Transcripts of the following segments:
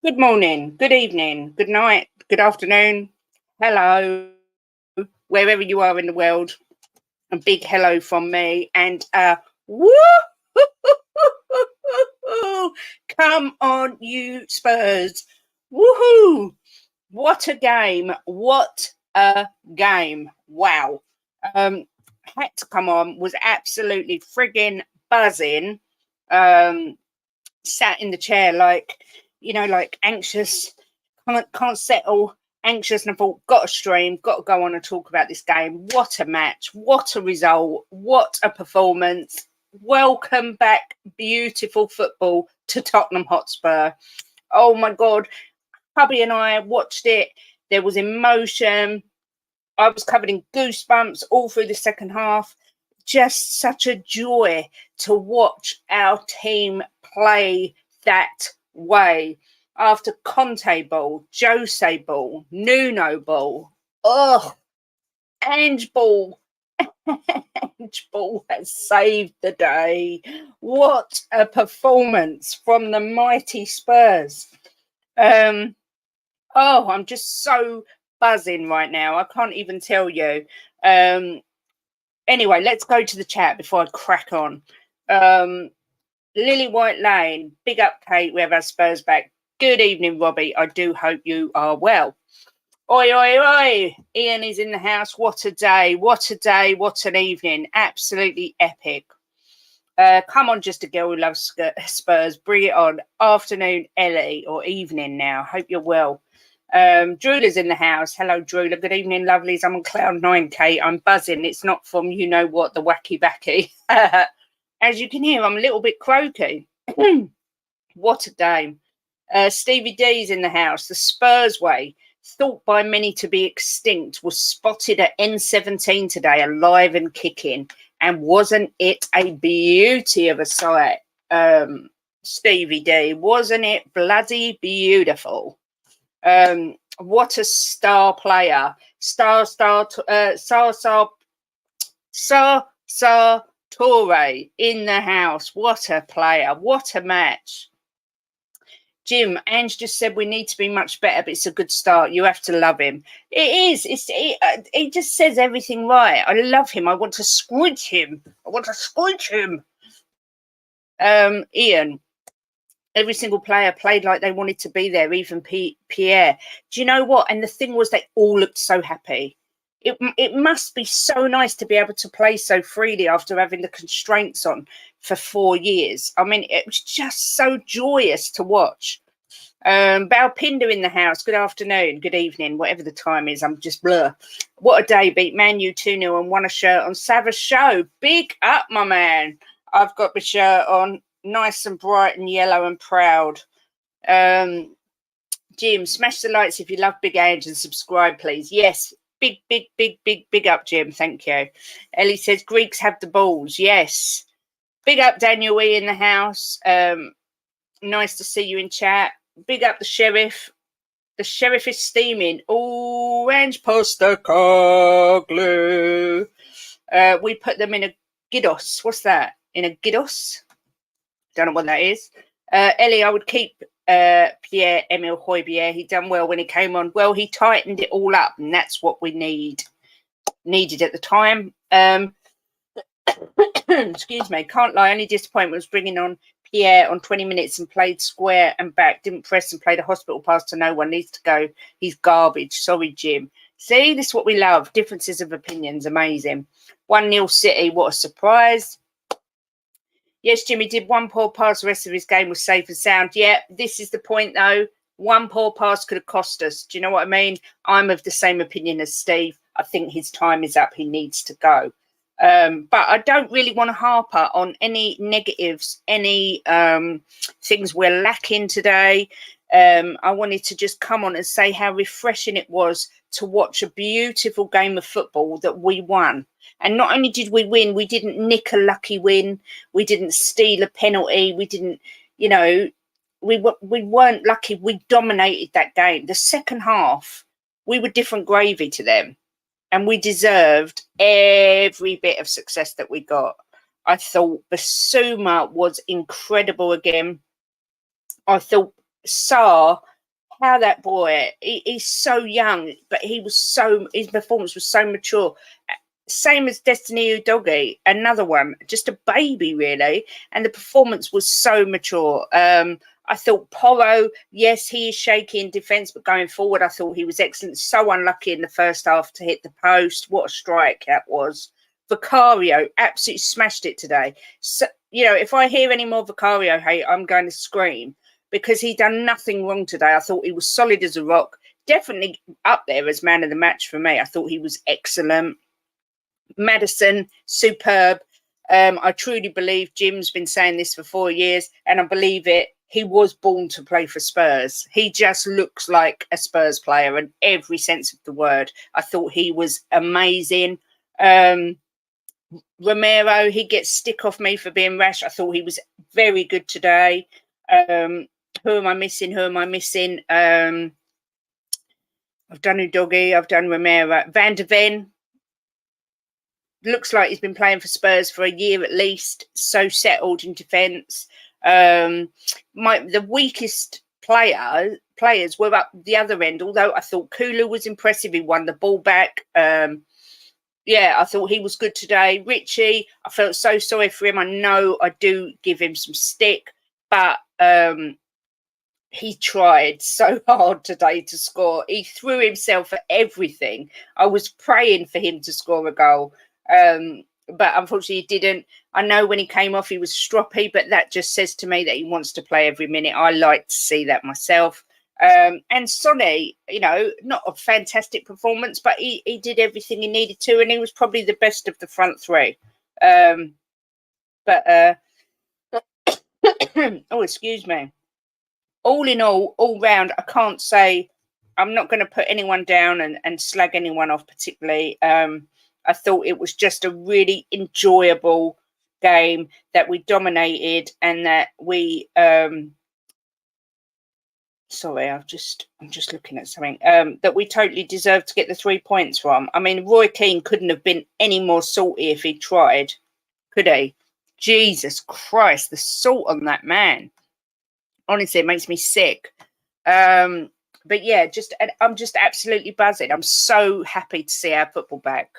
Good morning, good evening, good night, good afternoon. Hello, wherever you are in the world. A big hello from me. And woo! Come on, you Spurs. Woohoo! What a game. What a game. Wow. Had to come on, was absolutely friggin' buzzing. Sat in the chair like anxious, can't settle, anxious, and I thought, got to stream, got to go on and talk about this game. What a match, what a result, what a performance. Welcome back, beautiful football to Tottenham Hotspur. Oh my God, hubby and I watched it. There was emotion. I was covered in goosebumps all through the second half. Just such a joy to watch our team play that way. After Conte ball, Jose ball, Nuno ball, Ange ball. Ange ball has saved the day. What a performance from the mighty Spurs. I'm just so buzzing right now. I can't even tell you. Anyway, let's go to the chat before I crack on. Lily White Lane, big up, Kate. We have our Spurs back. Good evening, Robbie. I do hope you are well. Oi, oi, oi. Ian is in the house. What a day. What a day. What an evening. Absolutely epic. Come on, just a girl who loves Spurs. Bring it on. Afternoon, Ellie, or evening now. Hope you're well. Drula's in the house. Hello, Drula. Good evening, lovelies. I'm on cloud 9, Kate. I'm buzzing. It's not from you know what, the wacky backy. As you can hear, I'm a little bit croaky. What a game. Stevie D's in the house. The Spurs way, thought by many to be extinct, was spotted at N17 today, alive and kicking. And wasn't it a beauty of a sight, Stevie D? Wasn't it bloody beautiful? What a star player. Star Torre in the house. What a player. What a match. Jim, Ange just said we need to be much better, but it's a good start. You have to love him. It is. He just says everything right. I love him. I want to squidge him. Ian, every single player played like they wanted to be there, even Pierre. Do you know what? And the thing was, they all looked so happy. It must be so nice to be able to play so freely after having the constraints on for 4 years. I mean, it was just so joyous to watch. Balpinda in the house. Good afternoon, good evening, whatever the time is. I'm just blur. What a day. Beat Man U 2-0 and won a shirt on Savage Show. Big up, my man. I've got my shirt on. Nice and bright and yellow and proud. Jim, smash the likes if you love Big Ange and subscribe, please. Yes. Big up, Jim. Thank you. Ellie says Greeks have the balls. Yes. Big up, Daniel E in the house. Nice to see you in chat. Big up the sheriff. The sheriff is steaming. Orange Postacoglu. We put them in a Giddos. What's that? In a Giddos? Don't know what that is. Ellie, I would keep Pierre-Emile Højbjerg. He done well when he came on. Well, he tightened it all up, and that's what we needed at the time. Excuse me, can't lie. Only disappointment was bringing on Pierre on 20 minutes and played square and back. Didn't press and played a hospital pass to no one. Needs to go. He's garbage. Sorry, Jim. See, this is what we love. Differences of opinions. Amazing. 1-0 City. What a surprise. Yes, Jimmy did one poor pass. The rest of his game was safe and sound. Yeah, this is the point, though. One poor pass could have cost us. Do you know what I mean? I'm of the same opinion as Steve. I think his time is up. He needs to go. But I don't really want to harper on any negatives, any things we're lacking today. I wanted to just come on and say how refreshing it was to watch a beautiful game of football that we won. And not only did we win, we didn't nick a lucky win. We didn't steal a penalty. We didn't, we weren't lucky. We dominated that game. The second half, we were different gravy to them. And we deserved every bit of success that we got. I thought Basuma was incredible again. I thought Sarr how that boy, he's so young, but his performance was so mature. Same as Destiny Udogie, another one, just a baby really, and the performance was so mature. I thought Porro, yes, he is shaky in defence, but going forward, I thought he was excellent. So unlucky in the first half to hit the post. What a strike that was. Vicario absolutely smashed it today. So, you know, if I hear any more Vicario hate, I'm going to scream because he done nothing wrong today. I thought he was solid as a rock. Definitely up there as man of the match for me. I thought he was excellent. Maddison, superb. I truly believe Jim's been saying this for 4 years, and I believe it. He was born to play for Spurs. He just looks like a Spurs player in every sense of the word. I thought he was amazing. Romero, he gets stick off me for being rash. I thought he was very good today. Who am I missing? I've done Udogie, I've done Romero. Van de Ven, looks like he's been playing for Spurs for a year at least. So settled in defence. The weakest players were up the other end. Although I thought Kulu was impressive, he won the ball back. Yeah, I thought he was good today. Richie, I felt so sorry for him. I know I do give him some stick, but he tried so hard today to score. He threw himself at everything. I was praying for him to score a goal. But unfortunately he didn't. I know when he came off he was stroppy, but that just says to me that he wants to play every minute. I like to see that myself. And Sonny, you know, not a fantastic performance, but he did everything he needed to, and he was probably the best of the front three. Oh, excuse me. All in all round, I can't say, I'm not going to put anyone down and slag anyone off particularly. I thought it was just a really enjoyable game, that we dominated, and that we sorry, I'm just looking at something that we totally deserved to get the 3 points from. I mean, Roy Keane couldn't have been any more salty if he tried, could he? Jesus Christ, the salt on that man. Honestly, it makes me sick. But yeah, I'm just absolutely buzzing. I'm so happy to see our football back.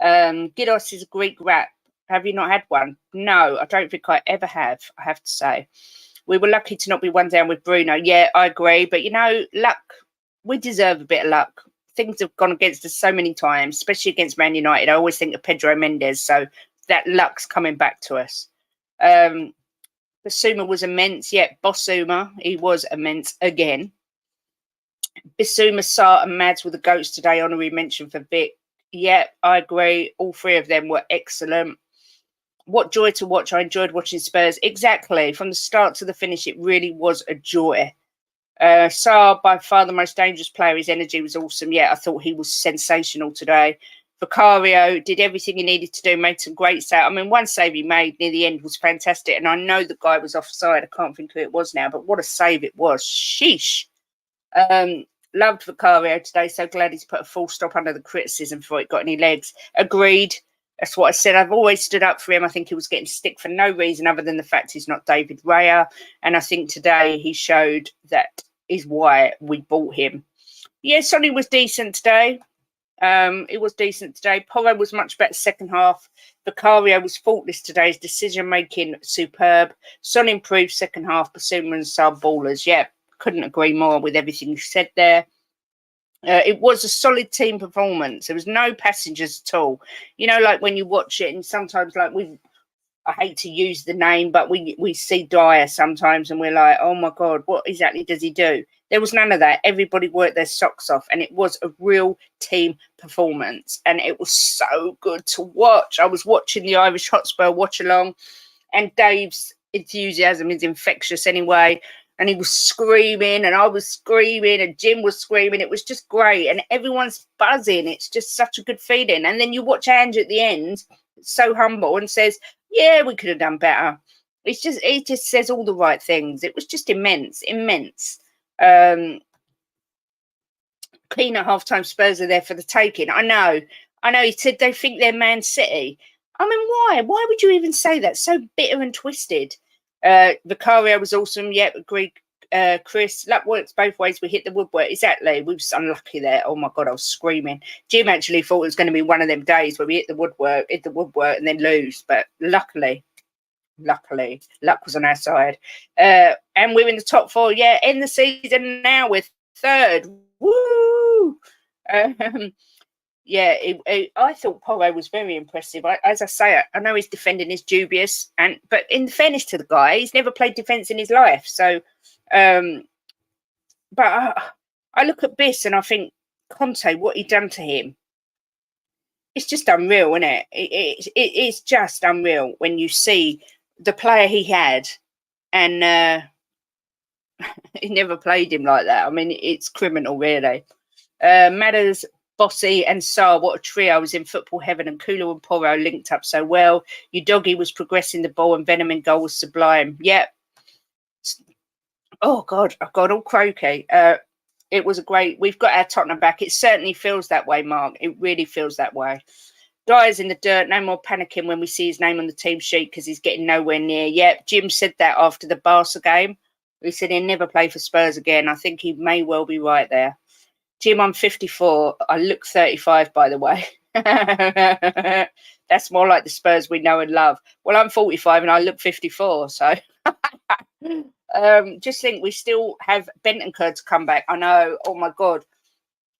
Giddos is a Greek rap. Have you not had one? No, I don't think I ever have, I have to say. We were lucky to not be one down with Bruno. Yeah, I agree. But, you know, luck, we deserve a bit of luck. Things have gone against us so many times, especially against Man United. I always think of Pedro Mendes. So that luck's coming back to us. Basuma was immense. Yeah, Bossuma, he was immense again. Basuma, Sarr and Mads were the goats today. Honorary mention for Vic. Yeah, I agree. All three of them were excellent. What joy to watch. I enjoyed watching Spurs. Exactly. From the start to the finish, it really was a joy. Sarr, by far the most dangerous player. His energy was awesome. Yeah, I thought he was sensational today. Vicario did everything he needed to do, made some great saves. I mean, one save he made near the end was fantastic. And I know the guy was offside. I can't think who it was now, but what a save it was. Sheesh. Loved Vicario today. So glad he's put a full stop under the criticism before it got any legs. Agreed. That's what I said. I've always stood up for him. I think he was getting stick for no reason other than the fact he's not David Raya. And I think today he showed that is why we bought him. Yeah, Sonny was decent today. It was decent today. Porro was much better second half. Vicario was faultless today. His decision-making superb. Son improved second half. Basuma and Sarr ballers. Yeah, couldn't agree more with everything you said there. It was a solid team performance. There was no passengers at all. You know, like when you watch it, and sometimes like I hate to use the name, but we see Dyer sometimes and we're like, oh my God, what exactly does he do? There was none of that. Everybody worked their socks off, and it was a real team performance, and it was so good to watch. I was watching the Irish Hotspur watch along, and Dave's enthusiasm is infectious anyway. And he was screaming, and I was screaming, and Jim was screaming. It was just great, and everyone's buzzing. It's just such a good feeling. And then you watch Ange at the end, so humble, and says, yeah, we could have done better. It just says all the right things. It was just immense. Keen at halftime, Spurs are there for the taking. I know. He said they think they're Man City. I mean, why? Why would you even say that? So bitter and twisted. Vicario was awesome. Yeah, agreed. Chris, luck works both ways. We hit the woodwork. Exactly. We were just unlucky there. Oh my God, I was screaming. Jim actually thought it was going to be one of them days where we hit the woodwork and then lose. But luckily, luck was on our side. And we're in the top 4. Yeah, end the season now with 3rd. Woo! Yeah, I thought Porro was very impressive. As I say, I know his defending is dubious, but in fairness to the guy, he's never played defence in his life. So, but I look at Biss and I think, Conte, what he done to him, it's just unreal, isn't it? It's just unreal when you see the player he had, and he never played him like that. I mean, it's criminal, really. Matters, Bossy and Sarr, what a trio was in football heaven, and Kulu and Porro linked up so well. Udogi was progressing the ball and Venom in goal was sublime. Yep. Oh, God, I've got all croaky. It was a great... We've got our Tottenham back. It certainly feels that way, Mark. It really feels that way. Dyer's in the dirt. No more panicking when we see his name on the team sheet because he's getting nowhere near. Yep, Jim said that after the Barca game. He said he'll never play for Spurs again. I think he may well be right there. Jim, I'm 54. I look 35, by the way. That's more like the Spurs we know and love. Well, I'm 45 and I look 54. So just think we still have Bentancur to come back. I know. Oh, my God.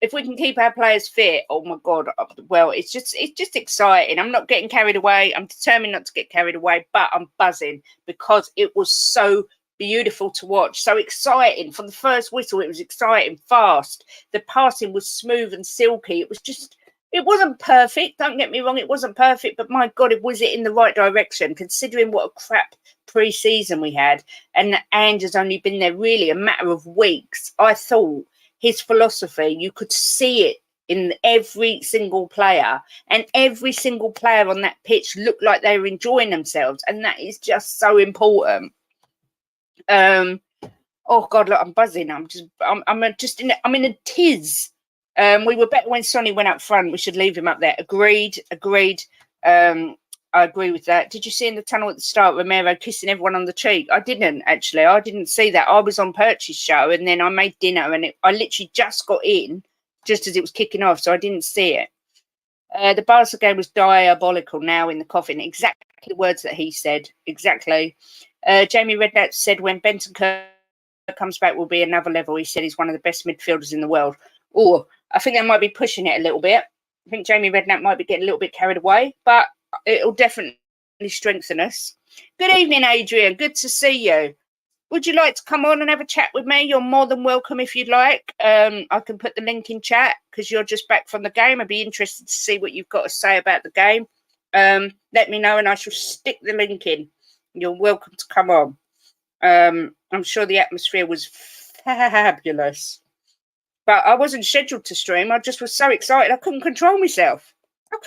If we can keep our players fit, oh, my God. Well, it's just exciting. I'm not getting carried away. I'm determined not to get carried away, but I'm buzzing because it was so beautiful to watch, so exciting. From the first whistle, it was exciting, fast. The passing was smooth and silky. It wasn't perfect, don't get me wrong, it wasn't perfect, but my God, it was in the right direction, considering what a crap pre-season we had, and Ange has only been there really a matter of weeks. I thought his philosophy, you could see it in every single player, and every single player on that pitch looked like they were enjoying themselves, and that is just so important. Oh God, look, I'm buzzing. I'm in a tiz. We were better when Sonny went up front. We should leave him up there. Agreed. I agree with that. Did you see in the tunnel at the start Romero kissing everyone on the cheek? I didn't actually. I didn't see that. I was on Perch's show, and then I made dinner, and I literally just got in just as it was kicking off, so I didn't see it. The Barca game was diabolical. Now in the coffin, exactly the words that he said. Exactly. Jamie Redknapp said when Bentancur comes back will be another level. He said he's one of the best midfielders in the world. Oh, I think they might be pushing it a little bit. I think Jamie Redknapp might be getting a little bit carried away, but it'll definitely strengthen us. Good evening, Adrian. Good to see you. Would you like to come on and have a chat with me? You're more than welcome if you'd like. I can put the link in chat because you're just back from the game. I'd be interested to see what you've got to say about the game. Let me know and I shall stick the link in. You're welcome to come on. I'm sure the atmosphere was fabulous. But I wasn't scheduled to stream. I just was so excited. I couldn't control myself. I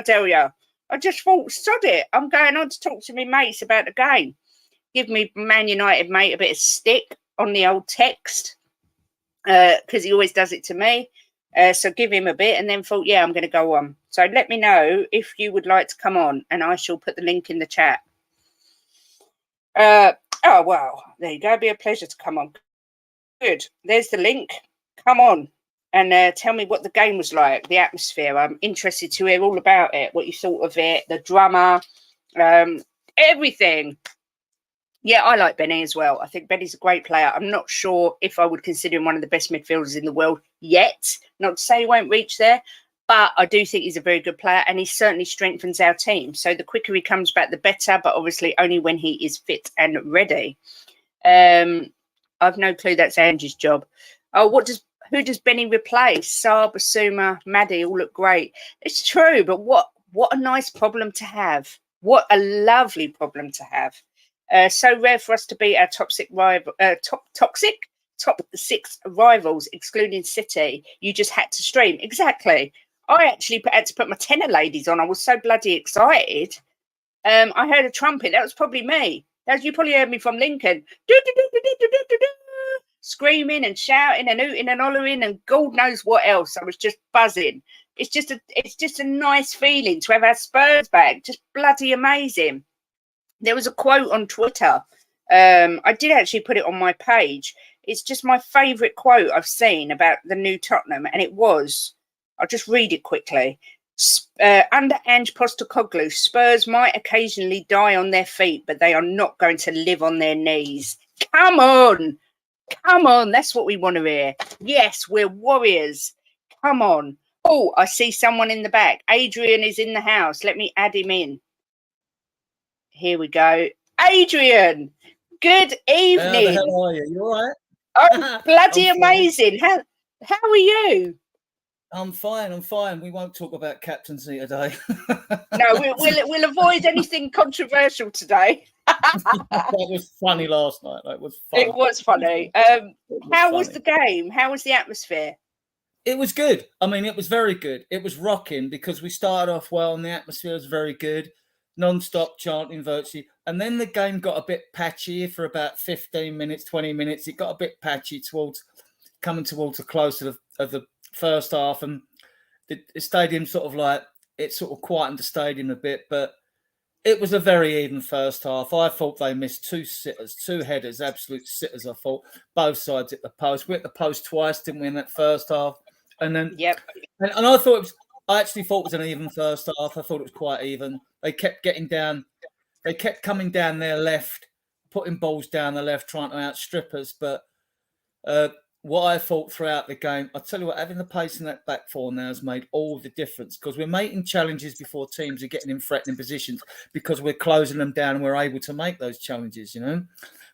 tell you. I just thought, sod it. I'm going on to talk to my mates about the game. Give me Man United mate a bit of stick on the old text because he always does it to me. So give him a bit and then thought, yeah, I'm going to go on. So let me know if you would like to come on and I shall put the link in the chat. Oh, wow. There you go. It'd be a pleasure to come on. Good. There's the link. Come on and tell me what the game was like, the atmosphere. I'm interested to hear all about it, what you thought of it, the drama, everything. Yeah, I like Benny as well. I think Benny's a great player. I'm not sure if I would consider him one of the best midfielders in the world yet. Not to say he won't reach there, but I do think he's a very good player and he certainly strengthens our team. So the quicker he comes back, the better, but obviously only when he is fit and ready. I've no clue that's Angie's job. Oh, who does Benny replace? Saar, Basuma, Maddie all look great. It's true, but what a nice problem to have. What a lovely problem to have. So rare for us to beat our top six rivals, excluding City. You just had to stream. Exactly. I actually had to put my tenor ladies on. I was so bloody excited. I heard a trumpet. That was probably me. You probably heard me from Lincoln. Screaming and shouting and hooting and hollering and God knows what else. I was just buzzing. It's just a nice feeling to have our Spurs back. Just bloody amazing. There was a quote on Twitter I did actually put it on my page. It's just my favourite quote I've seen about the new Tottenham, and it was, I'll just read it quickly. Under Ange Postecoglou, Spurs might occasionally die on their feet, but they are not going to live on their knees. Come on! Come on, that's what we want to hear. Yes, we're warriors. Come on. Oh, I see someone in the back. Adrian is in the house. Let me add him in. Here we go. Adrian, good evening. How the hell are you? You all right? Oh, bloody amazing. How are you? I'm fine. We won't talk about captaincy today. No, we'll avoid anything controversial today. That was funny last night. That was funny. It was funny. How was the game? How was the atmosphere? It was good. I mean, it was very good. It was rocking because we started off well and the atmosphere was very good. Non-stop chanting virtually. And then the game got a bit patchy for about 15 minutes, 20 minutes. It got a bit patchy coming towards the close of the first half. And the stadium sort of quietened the stadium a bit. But it was a very even first half. I thought they missed two headers, absolute sitters, I thought. Both sides at the post. We hit the post twice, didn't we, in that first half? And then, yep. And I actually thought it was an even first half. I thought it was quite even. They kept getting down. They kept coming down their left, putting balls down the left, trying to outstrip us. But what I thought throughout the game, I tell you what, having the pace in that back four now has made all the difference because we're making challenges before teams are getting in threatening positions because we're closing them down and we're able to make those challenges, you know?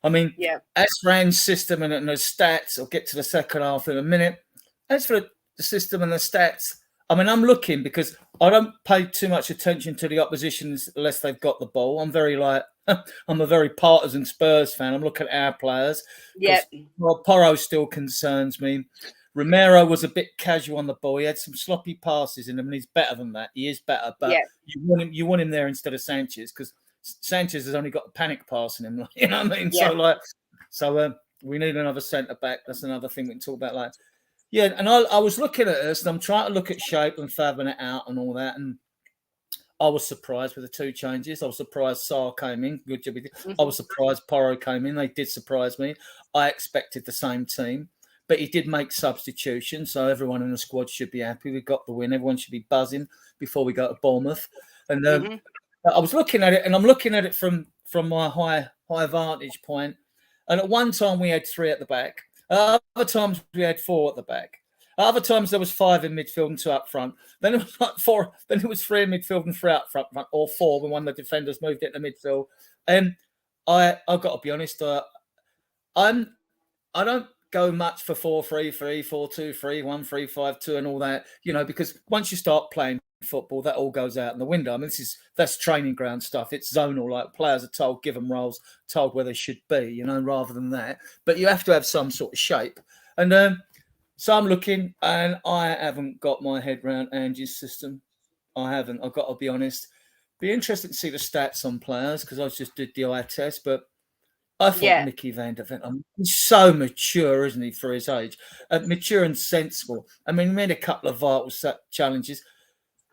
I mean, as Rand's system and the stats, I'll get to the second half in a minute. As for the system and the stats, I mean, I'm looking because I don't pay too much attention to the opposition unless they've got the ball. I'm a very partisan Spurs fan. I'm looking at our players. Yeah. Well, Porro still concerns me. Romero was a bit casual on the ball. He had some sloppy passes in him, and he's better than that. He is better, but you want him there instead of Sanchez because Sanchez has only got a panic pass in him. You know what I mean? Yeah. So we need another centre back. That's another thing we can talk about. Yeah, and I was looking at this, and I'm trying to look at shape and fathom it out and all that, and I was surprised with the two changes. I was surprised Sarr came in. Good job. I was surprised Porro came in. They did surprise me. I expected the same team, but he did make substitutions, so everyone in the squad should be happy. We got the win. Everyone should be buzzing before we go to Bournemouth. And I was looking at it, and I'm looking at it from my high vantage point. And at one time we had three at the back. Other times we had four at the back. Other times there was five in midfield and two up front. Then it was like four. Then it was three in midfield and three up front, or four when one of the defenders moved into midfield. And I've got to be honest. I don't go much for 4-3-3, 4-2-3, 1-3-5-2, and all that. You know, because once you start playing football, that all goes out in the window. I mean, that's training ground stuff. It's zonal. Like players are told, give them roles, told where they should be. You know, rather than that. But you have to have some sort of shape. And so I'm looking, and I haven't got my head around Angie's system. I haven't. I've got to be honest. Be interested to see the stats on players because I just did the eye test. But I thought Mickey Van der Ven, he's so mature, isn't he, for his age? Mature and sensible. I mean, he made a couple of vital challenges.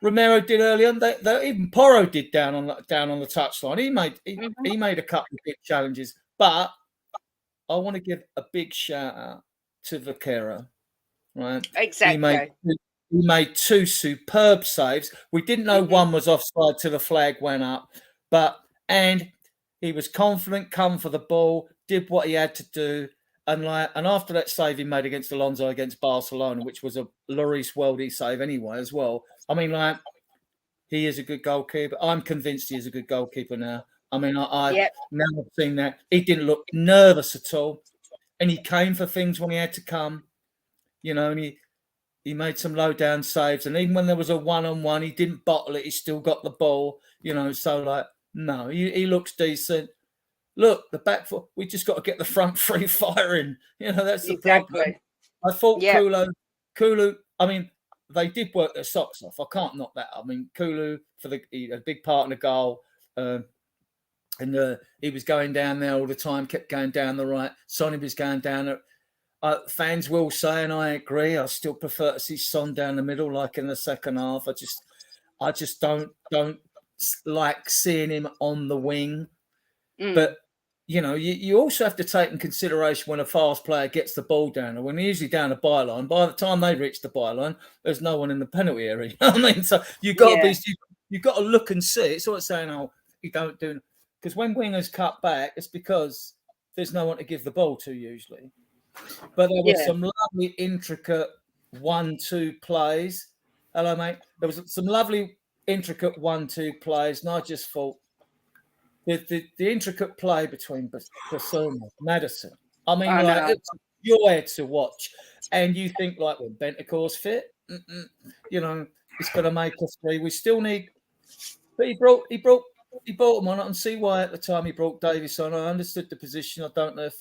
Romero did early on. Even Porro did down on the touchline. He made a couple of big challenges. But I want to give a big shout out to Vaquero. Right, exactly. He made two superb saves. We didn't know one was offside till the flag went up, and he was confident, come for the ball, did what he had to do, and after that save he made against Alonso against Barcelona, which was a Lloris worldy save anyway as well. I mean, he is a good goalkeeper. I'm convinced he is a good goalkeeper now. I mean, I've now seen that he didn't look nervous at all, and he came for things when he had to come. You know, and he made some low down saves, and even when there was a one-on-one, he didn't bottle it. He still got the ball. You know, so no, he looks decent. Look, the back foot. We just got to get the front three firing. You know, that's the problem. I thought Kulu. I mean, they did work their socks off. I can't knock that. I mean, Kulu for a big part in the goal, and he was going down there all the time. Kept going down the right. Sonny was going down there. Fans will say, and I agree, I still prefer to see Son down the middle, like in the second half. I just don't like seeing him on the wing. But you know, you also have to take in consideration when a fast player gets the ball down, or when they're usually down the byline. By the time they reach the byline, there's no one in the penalty area. You know what I mean? So you've got to be, you've got to look and see. It's not saying, oh, you don't do, because when wingers cut back, it's because there's no one to give the ball to usually. But there were some lovely, intricate 1-2 plays. Hello, mate. There was some lovely, intricate 1-2 plays, and I just thought, the intricate play between Basuma, Madison. I mean, it's joy to watch. And you think, like, when Bentancur's fit, you know, it's going to make us three. We still need. But he brought him on. I can see why at the time he brought Davis on. I understood the position. I don't know if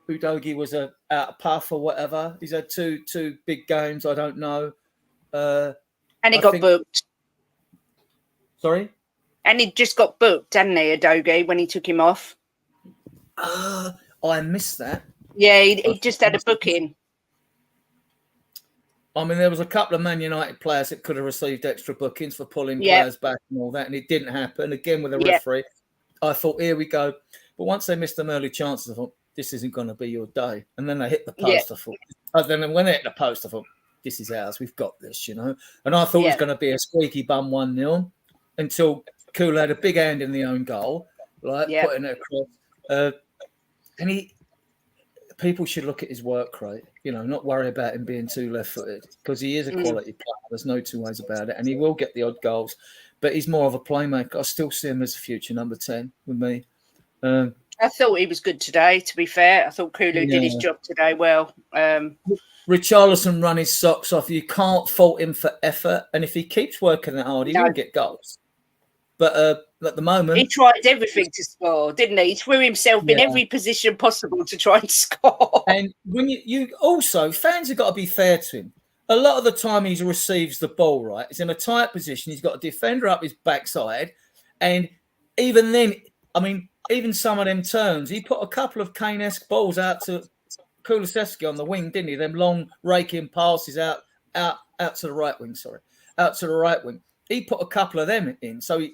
Udogie was out of puff or whatever. He's had two big games. I don't know. And he got booked. Sorry? And he just got booked, hadn't he, Udogie, when he took him off? I missed that. Yeah, he just had a booking. I mean, there was a couple of Man United players that could have received extra bookings for pulling players back and all that, and it didn't happen. Again, with a referee, I thought, here we go. But once they missed them early chances, I thought, this isn't going to be your day. And then they hit the post, I thought. Then when they hit the post, I thought, this is ours. We've got this, you know. And I thought it was going to be a squeaky bum 1-0 until Kula had a big hand in the own goal, putting it across. And people should look at his work rate, you know, not worry about him being too left-footed, because he is a quality player. There's no two ways about it. And he will get the odd goals, but he's more of a playmaker. I still see him as a future number 10 with me. I thought he was good today, to be fair. I thought Kulu did his job today well. Richarlison run his socks off. You can't fault him for effort. And if he keeps working that hard, he will get goals. But at the moment, he tried everything to score, didn't he? He threw himself in every position possible to try and score. And when you also, fans have got to be fair to him. A lot of the time he receives the ball, right? He's in a tight position. He's got a defender up his backside. And even then, I mean, even some of them turns, he put a couple of Kane-esque balls out to Kulusevski on the wing, didn't he? Them long raking passes out to the right wing, out to the right wing. He put a couple of them in. So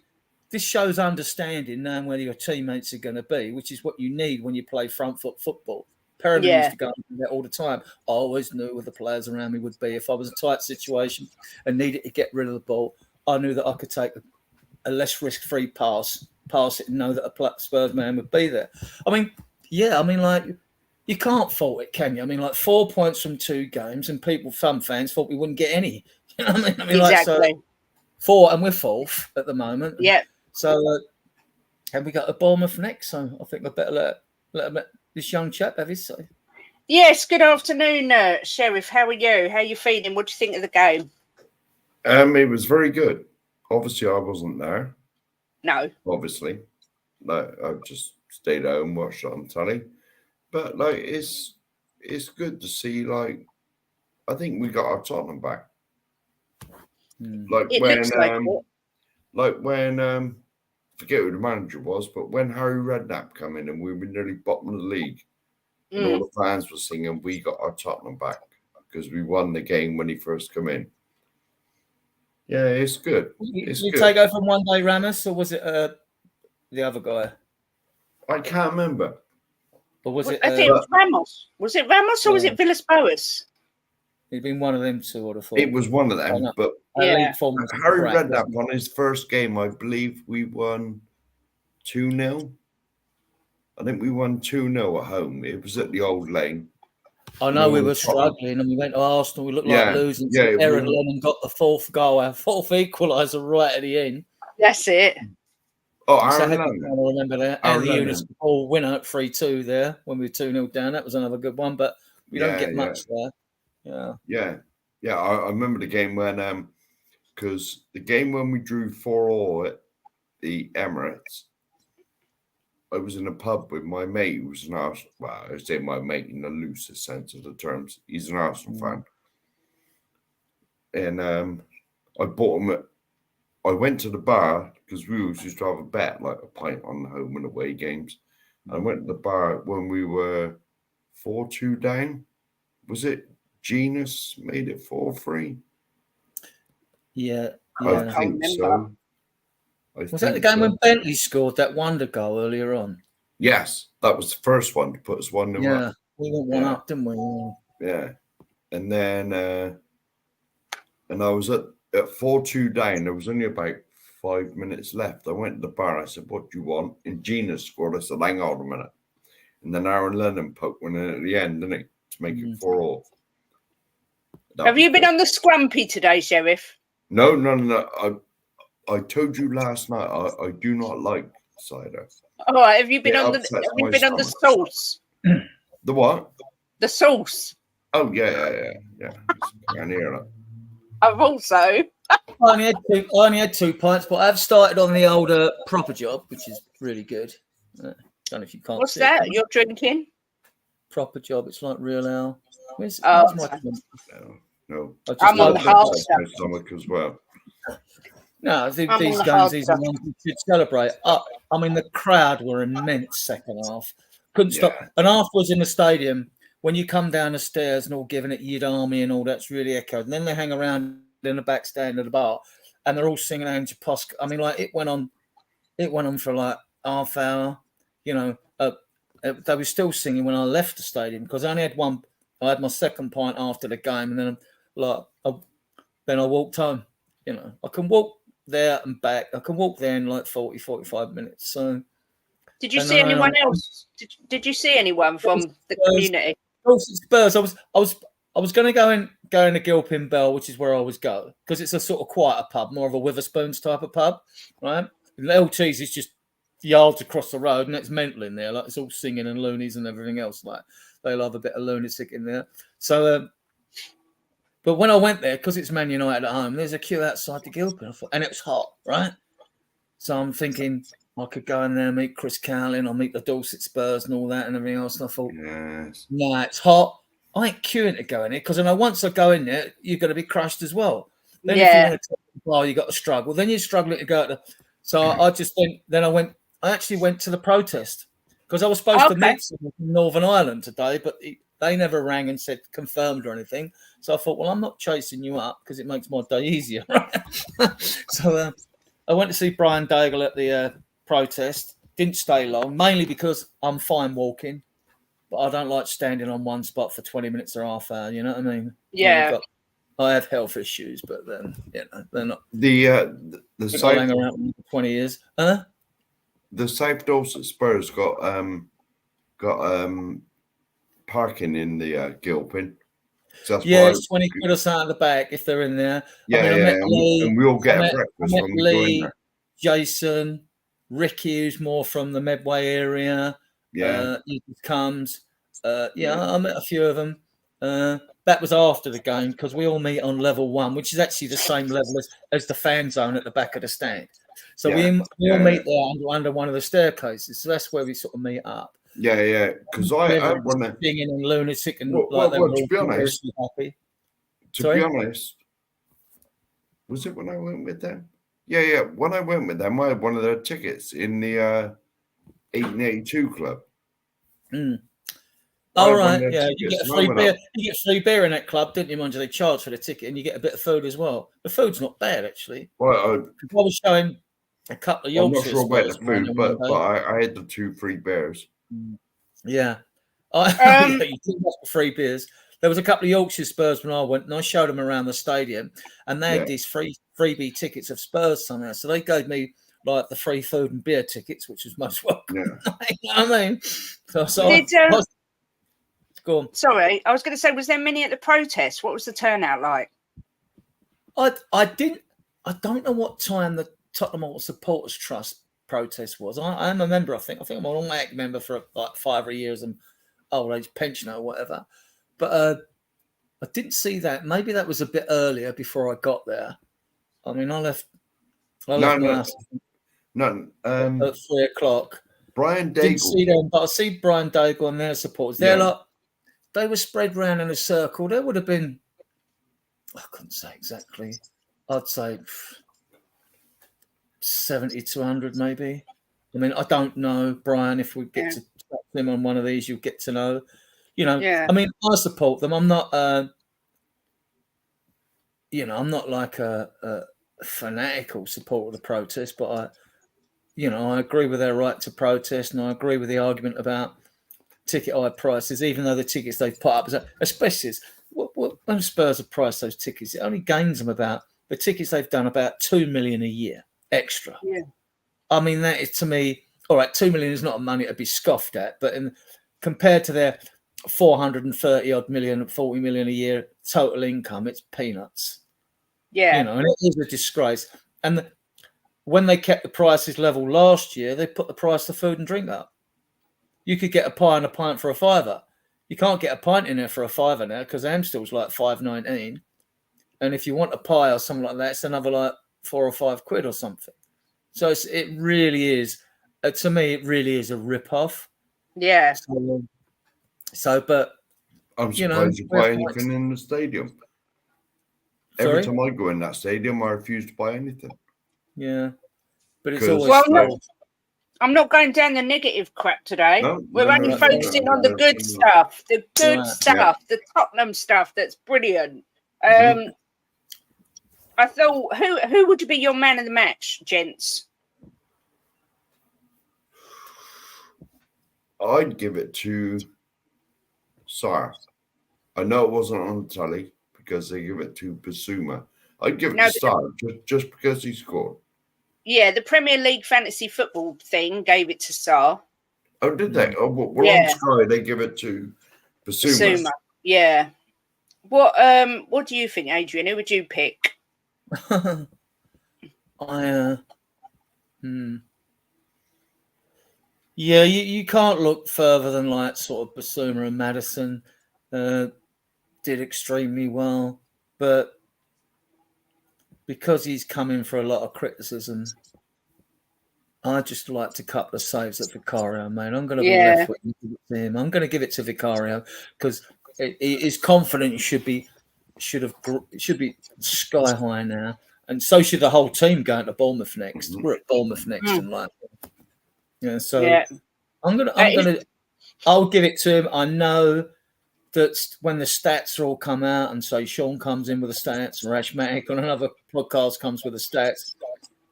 this shows understanding, knowing where your teammates are going to be, which is what you need when you play front foot football. Perryman used to go and do that all the time. I always knew where the players around me would be. If I was in a tight situation and needed to get rid of the ball, I knew that I could take a less risk-free pass it and know that a Spurs man would be there. I mean, like, you can't fault it, can you? I mean, like, 4 points from 2 games, and some fans thought we wouldn't get any. You know what I mean? Exactly. Like, so 4, and we're 4th at the moment. Yeah. So, and we got a Bournemouth next, so I think I better let this young chap have his say. Yes, good afternoon, Sheriff. How are you? How are you feeling? What do you think of the game? It was very good. Obviously, I wasn't there. No. Obviously. No, I just stayed at home, watched it on telly. But, like, it's good to see, like, I think we got our Tottenham back. Like, when forget who the manager was, but when Harry Redknapp come in and we were nearly bottom of the league, and all the fans were singing, we got our Tottenham back because we won the game when he first come in. Yeah, it's good. Did you take over from One Day Ramos, or was it the other guy? I can't remember. Or was it? I think it was Ramos. Was it Ramos or was it Villas-Boas? It'd been one of them two, I would have thought. It was one of them, but Harry Redknapp on his first game, I believe we won 2-0. I think we won 2-0 at home. It was at the Old Lane. I know we were struggling, and we went to Arsenal. We looked like losing. Yeah, Aaron Lennon got the 4th goal, our 4th equaliser right at the end. That's it. Oh, Aaron Lennon. I remember that. And the Eunice Ball winner at 3-2 there when we were 2-0 down. That was another good one, but we don't get much there. Yeah. I remember the game when, because the game when we drew 4-4 at the Emirates, I was in a pub with my mate who was an Arsenal. Well, I say my mate in the loosest sense of the terms. He's an Arsenal fan, and I bought him. I went to the bar because we always used to have a bet, like a pint on the home and away games. I went to the bar when we were 4-2 down. Was it Genus made it 4-3? Yeah. I think so. Was that the game when Bentley scored that wonder goal earlier on? Yes, that was the first one to put us 1-0 Yeah, up. we went one up, didn't we? Yeah. And then and I was at 4-2 down. There was only about 5 minutes left. I went to the bar. I said, "What do you want?" And Gina scored. I said, "Hang on a minute." And then Aaron Lennon poked one in at the end, didn't he? To make it 4-4. Have you been on the scrumpy today, Sheriff? No. I told you last night I do not like cider. All right. Have you been on the sauce? The what? The sauce. Oh yeah. I hear that. I've also. I only had 2 pints, but I've started on the older proper job, which is really good. Don't know if you can't. What's that? You're drinking? Proper job. It's like real ale. Where's No. I'm on the hard my stomach as well. No, I think these games, these are ones we should celebrate. I mean, the crowd were immense second half. Couldn't stop. And afterwards in the stadium, when you come down the stairs and all giving it Yid Army and all that's really echoed. And then they hang around in the back stand of the bar and they're all singing Ange Posk. I mean, like it went on for like half hour. You know, they were still singing when I left the stadium because I only had one. I had my second pint after the game, and then then I walked home. You know, I can walk there and back. I can walk there in like 40, 45 minutes. So, did you see anyone else? Did you see anyone from the community? Spurs. I was going to go in to Gilpin Bell, which is where I always go, because it's a sort of quieter pub, more of a Witherspoons type of pub, right? LT's is just yards across the road, and it's mental in there. Like it's all singing and loonies and everything else. Like they love a bit of lunatic in there. So, but when I went there, because it's Man United at home, there's a queue outside the Gilpin, and it was hot, right? So I'm thinking I could go in there, meet Chris Cowlin, I'll meet the Dorset Spurs and all that and everything else. And I thought, nah, it's hot. I ain't queuing to go in it because I know once I go in there, you're going to be crushed as well. Then if you want to take the bar, you got to struggle. Then you're struggling to go to. So I just think. Then I actually went to the protest because I was supposed to meet someone from Northern Ireland today, but they never rang and said confirmed or anything. So I thought, well, I'm not chasing you up because it makes my day easier. So I went to see Brian Daigle at the protest. Didn't stay long, mainly because I'm fine walking, but I don't like standing on one spot for 20 minutes or half hour. You know what I mean? Yeah. I have health issues, but then they're not. The South hang around for 20 years. The South Dorset Spurs got parking in the Gilpin. So that's it's 20 quid or something at the back if they're in there. And we all get a breakfast when we go in there. Jason, Ricky, who's more from the Medway area. He comes. I met a few of them. That was after the game because we all meet on level 1, which is actually the same level as the fan zone at the back of the stand. So we all meet there under one of the staircases. So that's where we sort of meet up. Yeah. Because I want to singing and lunatic and to be honest, happy. To be honest, was it when I went with them? Yeah. When I went with them, I had one of their tickets in the 1882 club. Oh, right. Yeah, you get a free beer. You get free beer in that club, didn't you? Mind you, they charge for the ticket, and you get a bit of food as well. The food's not bad, actually. Well, I was showing a couple of Yorkshire. I'm not sure about the food, but I had the 2 free beers. Yeah. You did have free beers. There was a couple of Yorkshire Spurs when I went, and I showed them around the stadium, and they had these freebie tickets of Spurs somehow. So they gave me like the free food and beer tickets, which was most welcome. Yeah. You know what I mean? Go on. Sorry, I was going to say, was there many at the protest? What was the turnout like? I don't know what time the Tottenham Hotspur Supporters Trust protest was. I am a member, I think. I'm an automatic member for like 5 years and old age pensioner or whatever. But I didn't see that. Maybe that was a bit earlier before I got there. I mean, I left my house at 3 o'clock. Brian Daigle. Didn't see them, but I see Brian Daigle and their supporters. They were spread around in a circle. There would have been, I couldn't say exactly. I'd say 70 to 100 maybe. I mean, I don't know, Brian. If we get to talk to him on one of these, you'll get to know. You know, I mean, I support them. I'm not, I'm not like a fanatical supporter of the protest, but I agree with their right to protest, and I agree with the argument about ticket high prices, even though the tickets they've put up, especially when Spurs have priced those tickets, it only gains them about the tickets they've done about 2 million a year extra. Yeah. I mean, that is to me, all right, 2 million is not money to be scoffed at, but compared to their 430 odd million, 40 million a year total income, it's peanuts. Yeah. And it is a disgrace. And when they kept the prices level last year, they put the price of food and drink up. You could get a pie and a pint for £5. You can't get a pint in there for £5 now because Amstel's like £5.19. And if you want a pie or something like that, it's another like £4 or £5 or something. So it really is, to me, it really is a rip-off. Yeah. But I'm surprised you buy anything in the stadium. Sorry? Every time I go in that stadium, I refuse to buy anything. Yeah, but it's always. Well, I'm not going down the negative crap today. We're only focusing on the good stuff, the Tottenham stuff that's brilliant. I thought, who would be your man of the match, gents? I'd give it to Sarr. I know it wasn't on the telly because they give it to Basuma. I'd give it to Sarr just because he scored. Yeah, the Premier League fantasy football thing gave it to Sarr. Oh, did they? Oh, well, on Sky they give it to Basuma. Yeah. What do you think, Adrian? Who would you pick? Yeah, you can't look further than like sort of Basuma and Maddison did extremely well, but because he's come in for a lot of criticism, I just like to cut the saves at Vicario, man. I'm going to be left with him. I'm going to give it to Vicario because he is confident. He should be sky high now, and so should the whole team going to Bournemouth next. We're at Bournemouth next, and I'll give it to him. I know that when the stats are all come out, and so Sean comes in with the stats, and Rashmatic on another podcast comes with the stats,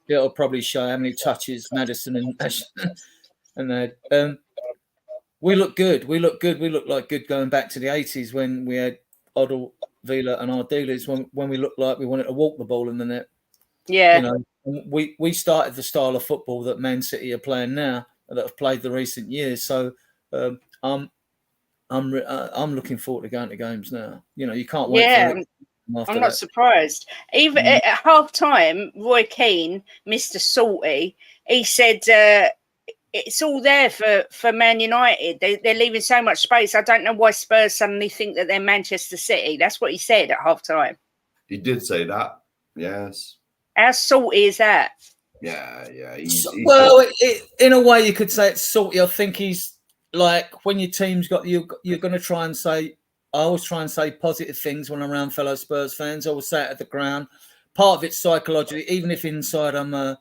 it'll probably show how many touches Maddison and we look good. We look good. We look like good going back to the 80s when we had Oddle, Vila, and our dealers. When we looked like we wanted to walk the ball in the net. Yeah, we started the style of football that Man City are playing now, that have played the recent years. So I'm looking forward to going to games now. You can't wait. Yeah, I'm not surprised. Even at half time, Roy Keane, Mr. Salty, he said it's all there for Man United. They're leaving so much space. I don't know why Spurs suddenly think that they're Manchester City. That's what he said at half time. He did say that. Yes. How salty is that? Yeah. In a way, you could say it's salty. I think he's like when your team's got you're going to try and say. I always try and say positive things when I'm around fellow Spurs fans. I always say it at the ground. Part of it's psychologically, even if inside I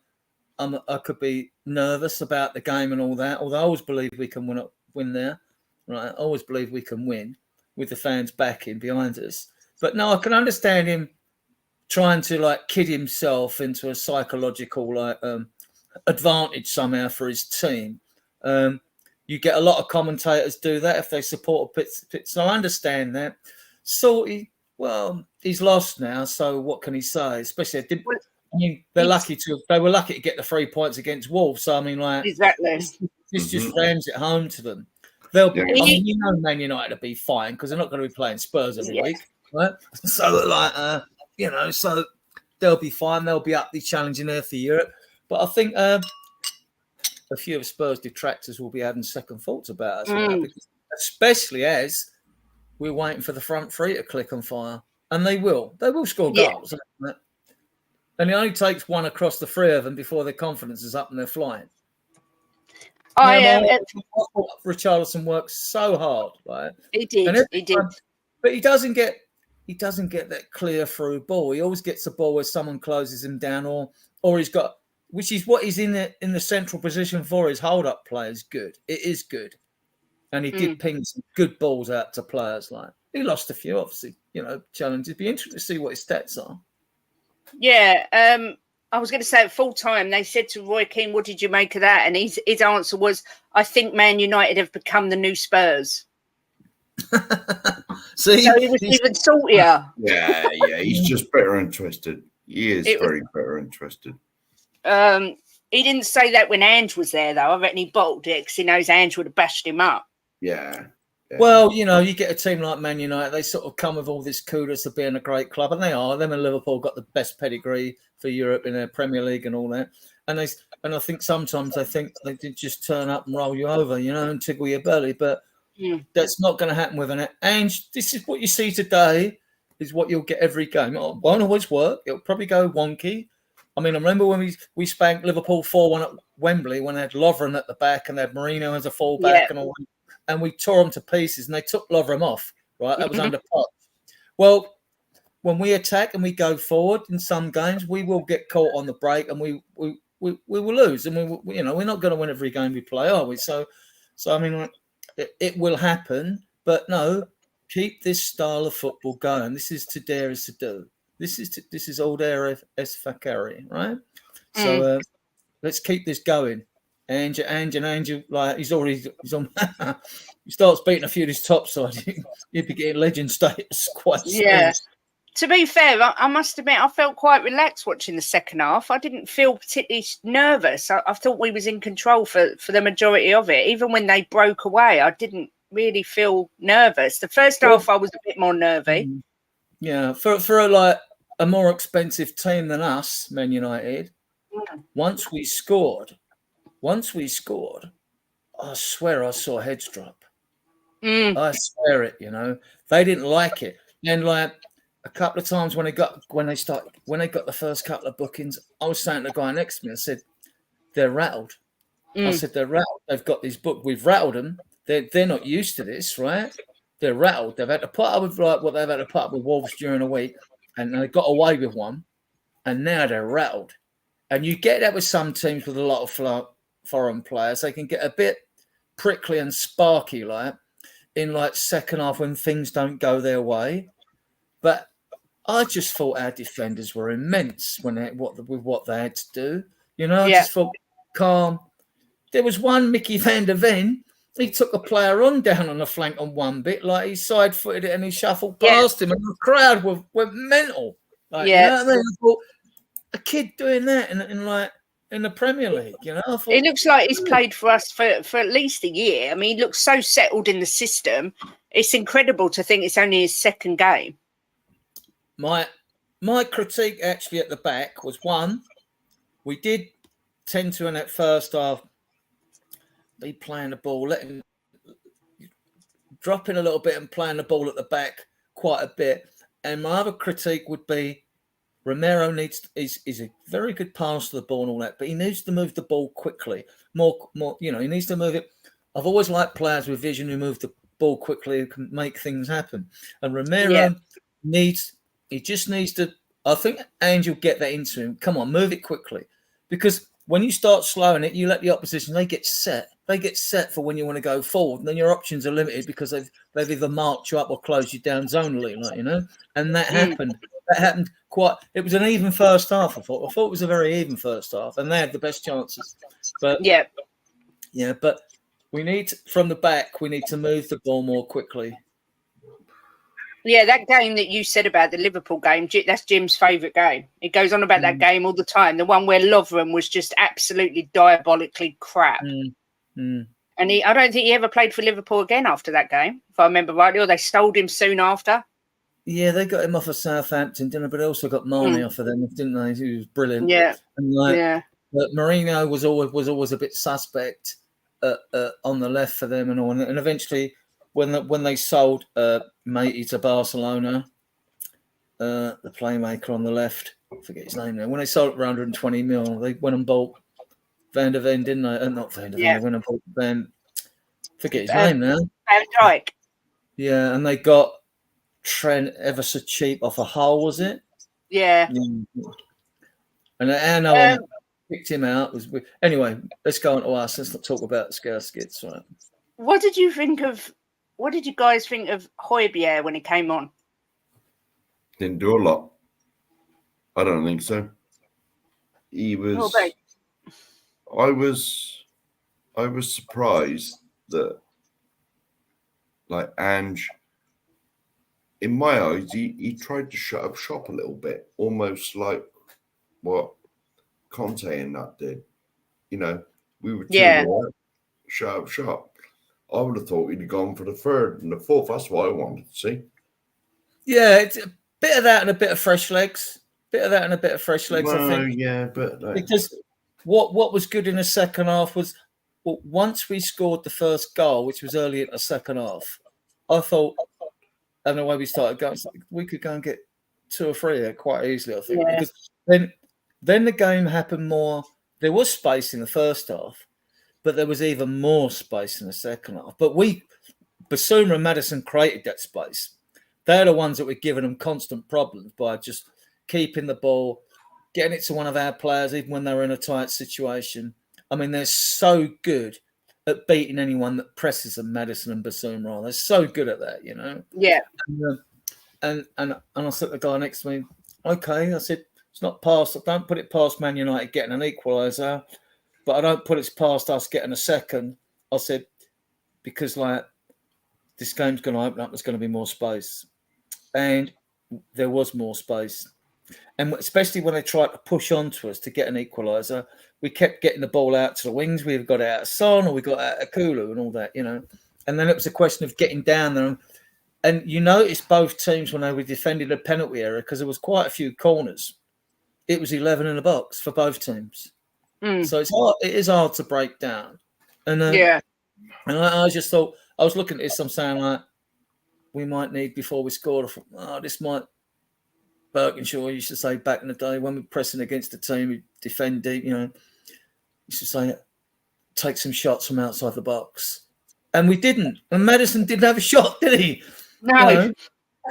could be nervous about the game and all that. Although I always believe we can win there, right? I always believe we can win with the fans backing behind us. But no, I can understand him trying to like kid himself into a psychological advantage somehow for his team. You get a lot of commentators do that if they support a pit. So I understand that. Salty, well, he's lost now. So what can he say? Especially, they were lucky to get the 3 points against Wolves. So I mean, like exactly, this just rams it home to them. They'll be, Man United will be fine because they're not going to be playing Spurs every week, right? So so they'll be fine. They'll be up, challenging there for Europe. But I think. A few of Spurs detractors will be having second thoughts about us, because especially as we're waiting for the front three to click on fire, and they will score goals, and it only takes one across the three of them before their confidence is up and they're flying. Richarlison works so hard, right? He did, but he doesn't get that clear through ball. He always gets the ball where someone closes him down, or he's got. Which is what he's in the central position for. His hold-up play is good. It is good. And he did ping some good balls out to players. Like he lost a few, obviously, challenges. It'd be interesting to see what his stats are. Yeah. I was going to say at full time, they said to Roy Keane, what did you make of that? And his answer was, I think Man United have become the new Spurs. See, so he was even saltier. Yeah, he's just bitter and twisted. He is very bitter and twisted. He didn't say that when Ange was there, though. I reckon he bottled it because he knows Ange would have bashed him up. Yeah. Well, you know, you get a team like Man United, they sort of come with all this kudos of being a great club, and they are. Them and Liverpool got the best pedigree for Europe in their Premier League and all that. And I think sometimes they did just turn up and roll you over, you know, and tickle your belly. But that's not going to happen with an Ange. This is what you see today, is what you'll get every game. It won't always work. It'll probably go wonky. I mean, I remember when we spanked Liverpool 4-1 at Wembley when they had Lovren at the back and they had Mourinho as a fullback and all that. And we tore them to pieces, and they took Lovren off, right? That was under Poch. Well, when we attack and we go forward in some games, we will get caught on the break, and we will lose. And we're not going to win every game we play, are we? So I mean, it will happen, but no, keep this style of football going. This is to dare is to do. This is old era es facere, right? So let's keep this going. Angel, like he's on. He starts beating a few of his top side, he'd be getting legend status quite soon. Yeah. To be fair, I must admit, I felt quite relaxed watching the second half. I didn't feel particularly nervous. I thought we was in control for the majority of it. Even when they broke away, I didn't really feel nervous. The first half, I was a bit more nervy. Yeah, for a more expensive team than us, Man United. Once we scored, I swear I saw heads drop. I swear it, they didn't like it. And like a couple of times when they got the first couple of bookings, I was saying to the guy next to me, I said, they're rattled. I said, they're rattled. They've got this book. We've rattled them. They're not used to this, right? They're rattled. They've had to put up with what they've had to put up with Wolves during a week, and they got away with one, and now they're rattled. And you get that with some teams with a lot of foreign players. They can get a bit prickly and sparky, like in second half when things don't go their way. But I just thought our defenders were immense with what they had to do. I just thought calm. There was one Mickey van der Ven. He took a player down on the flank on one bit, like he side-footed it and he shuffled past him, and the crowd were mental. Like, you know what I mean? I thought, a kid doing that in the Premier League, I thought, it looks like he's played for us for at least a year. I mean, he looks so settled in the system. It's incredible to think it's only his second game. My critique actually at the back was, one, we did tend to in that first half be playing the ball, dropping a little bit and playing the ball at the back quite a bit. And my other critique would be Romero is a very good pass to the ball and all that, but he needs to move the ball quickly. More, he needs to move it. I've always liked players with vision who move the ball quickly, who can make things happen. And Romero just needs to, I think Angel get that into him. Come on, move it quickly. Because when you start slowing it, you let the opposition, they get set. They get set for when you want to go forward. And then your options are limited because they've either marked you up or closed you down zonally, And that happened. That happened it was an even first half, I thought. I thought it was a very even first half, and they had the best chances. But but from the back, we need to move the ball more quickly. Yeah, that game that you said about the Liverpool game, that's Jim's favourite game. He goes on about that game all the time. The one where Lovren was just absolutely diabolically crap. And I don't think he ever played for Liverpool again after that game, if I remember rightly, or they stole him soon after. Yeah, they got him off of Southampton, didn't they? But they also got Marnie off of them, didn't they? He was brilliant. Yeah. And but Mourinho was always a bit suspect on the left for them and all. And eventually, when they sold Matey to Barcelona, the playmaker on the left, I forget his name now. When they sold it for 120 mil, they went and bought Van der Ven, didn't they? Not Van der Ven. They went and bought forget his name now. Van Dijk. Yeah, and they got Trent ever so cheap off a Hull, was it? Yeah. And no one picked him out. Anyway, let's go on to us. Let's not talk about Skits. Right? What did you guys think of Højbjerg when he came on? Didn't do a lot. I don't think so. he was. Oh, right. I was surprised that, like, Ange, in my eyes, he tried to shut up shop a little bit, almost like what Conte and that did. You know, we were 2-0, shut up shop. I would have thought he'd have gone for the third and the fourth. That's what I wanted to see. Yeah, it's a bit of that and a bit of fresh legs. I think. Yeah, but Because what was good in the second half was, well, once we scored the first goal, which was early in the second half, I thought, and the way we started going, we could go and get 2 or 3 here quite easily, I think. Yeah. Because then the game happened more. There was space in the first half, but there was even more space in the second half. But Basuma and Maddison created that space. They're the ones that were giving them constant problems by just keeping the ball, getting it to one of our players, even when they were in a tight situation. I mean, they're so good at beating anyone that presses them, Maddison and Basuma are. They're so good at that, you know? Yeah. And I said to the guy next to me, okay, I said, it's not past, don't put it past Man United getting an equaliser, but I don't put it past us getting a second. I said, because like this game's going to open up, there's going to be more space. And there was more space. And especially when they tried to push onto us to get an equaliser, we kept getting the ball out to the wings. We got it out of Son or we got out of Kulu and all that, you know. And then it was a question of getting down there. And you notice both teams when they were defending the penalty area, because there was quite a few corners, it was 11 in the box for both teams. So it's hard. It is hard to break down. And and I just thought, I was looking at this, I'm saying, like, we might need, before we scored, I thought, this might, Birkinshaw used to say back in the day when we're pressing against the team, we defend deep, you know, used to say, take some shots from outside the box. And we didn't. And Maddison didn't have a shot, did he? No. You know?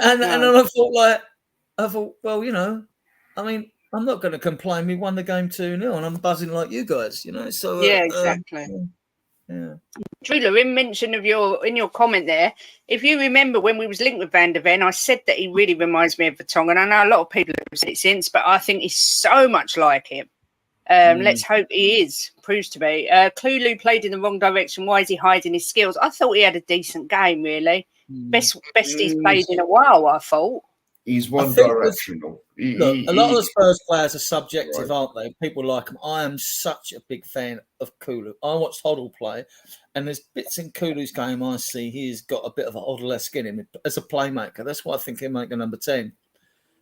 And then I thought, well, you know, I mean, I'm not going to complain. We won the game 2-0 and I'm buzzing like you guys, you know. So yeah, exactly. Yeah. Driller, in mention of in your comment there, if you remember when we was linked with Van der Ven, I said that he really reminds me of Vertonghen. I know a lot of people have said it since, but I think he's so much like him. Let's hope he proves to be. Kulu played in the wrong direction. Why is he hiding his skills? I thought he had a decent game, really. Best he's played in a while, I thought. He's one-directional. A lot of the Spurs players are subjective, aren't they? People like him. I am such a big fan of Kulu. I watched Hoddle play, and there's bits in Kulu's game I see he's got a bit of a Hoddle-esque in him as a playmaker. That's why I think he'll make a number 10.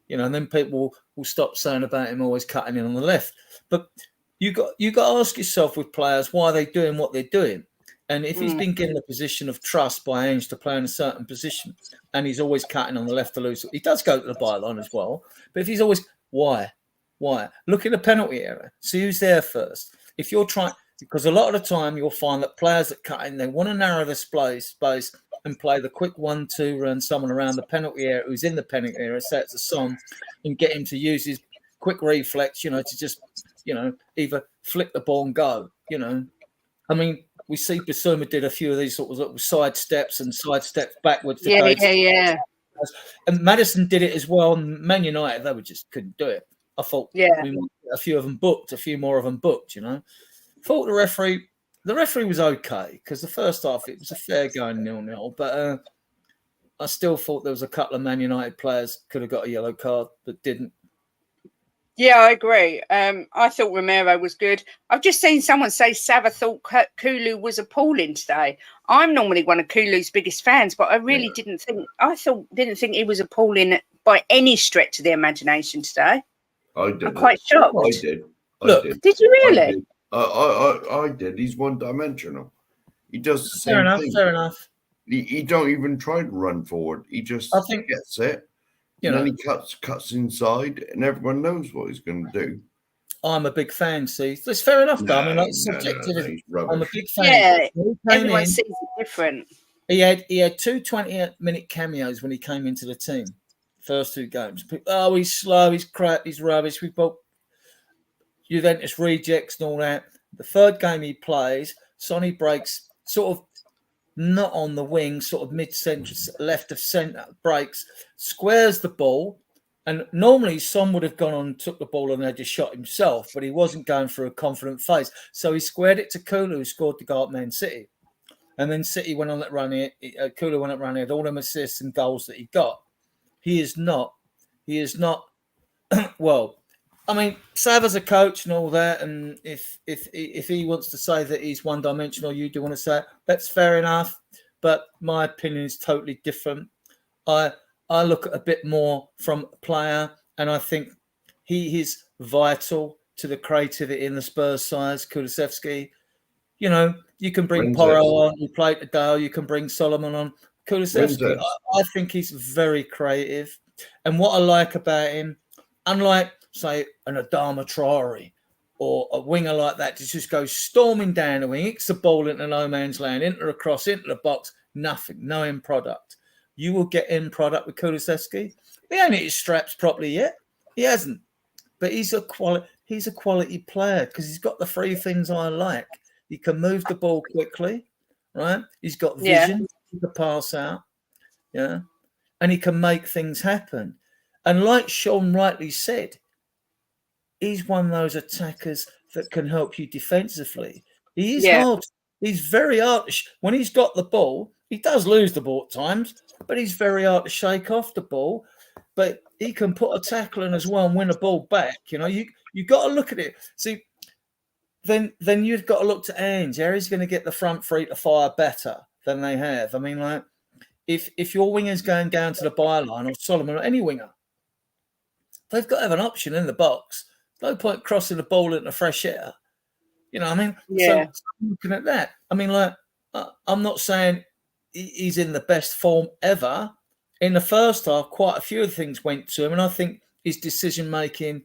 You know, and then people will stop saying about him always cutting in on the left. But you got to ask yourself with players why they're doing what they're doing. And if he's been given a position of trust by Ange to play in a certain position, and he's always cutting on the left to lose, he does go to the byline as well. But if he's always, why? Look at the penalty area. See who's there first. If you're trying, because a lot of the time you'll find that players that cut in, they want to narrow the space and play the quick 1-2 run, someone around the penalty area who's in the penalty area, say it's a Son, and get him to use his quick reflex, you know, to just, you know, either flick the ball and go, you know. I mean, we see Basuma did a few of these sort of side steps backwards. Yeah. And Maddison did it as well. And Man United, they just couldn't do it. I thought we might get a few more of them booked, you know. Thought the referee was okay, because the first half it was a fair going 0-0, but I still thought there was a couple of Man United players could have got a yellow card but didn't. Yeah, I agree. I thought Romero was good. I've just seen someone say Sava thought Kulu was appalling today. I'm normally one of Kulu's biggest fans, but I really didn't think he was appalling by any stretch of the imagination today. I did. I'm quite shocked. I did. Did you really? I did. He's one-dimensional. He does the same thing. Fair enough. He don't even try to run forward. He just gets it. And then he cuts inside, and everyone knows what he's going to do. I'm a big fan, see. That's fair enough, though. I mean, like, subjective. I'm a big fan. Yeah, everyone sees it different. He had 2 20-minute cameos when he came into the team. First 2 games. Oh, he's slow, he's crap, he's rubbish. We've got Juventus rejects and all that. The third game he plays, Sonny breaks sort of not on the wing, sort of mid-centre, left of centre, breaks, squares the ball, And normally Son would have gone on, took the ball and had just shot himself, but he wasn't going through a confident phase. So he squared it to Kulu, who scored the goal at Man City. And then City went on that run. Kulu went on that run. He had all them assists and goals that he got. He is not, well, I mean, Sav as a coach and all that, and if he wants to say that he's one-dimensional, you do want to say it, that's fair enough. But my opinion is totally different. I look at a bit more from a player, and I think he is vital to the creativity in the Spurs side. Kulusevski, you know, you can bring Porro on, who played today, you can bring Solomon on. Kulusevski, I think he's very creative. And what I like about him, unlike, say, an Adama Traore or a winger like that, to just go storming down the wing, hits the ball into no man's land, into a cross, into the box, nothing, no end product. You will get end product with Kulusevski. He ain't hit his straps properly yet. He hasn't. But he's a quality player because he's got the three things I like. He can move the ball quickly, right? He's got vision to pass out, yeah, and he can make things happen. And like Sean rightly said, he's one of those attackers that can help you defensively. He is hard. He's very hard. When he's got the ball, he does lose the ball at times, but he's very hard to shake off the ball. But he can put a tackle in as well and win a ball back. You know, you got to look at it. See, then you've got to look to Ange. He's going to get the front three to fire better than they have. I mean, like, if your winger's going down to the byline, or Solomon, or any winger, they've got to have an option in the box. No point crossing the ball into fresh air. You know what I mean? Yeah. So looking at that, I mean, like, I'm not saying he's in the best form ever. In the first half, quite a few of the things went to him, and I think his decision-making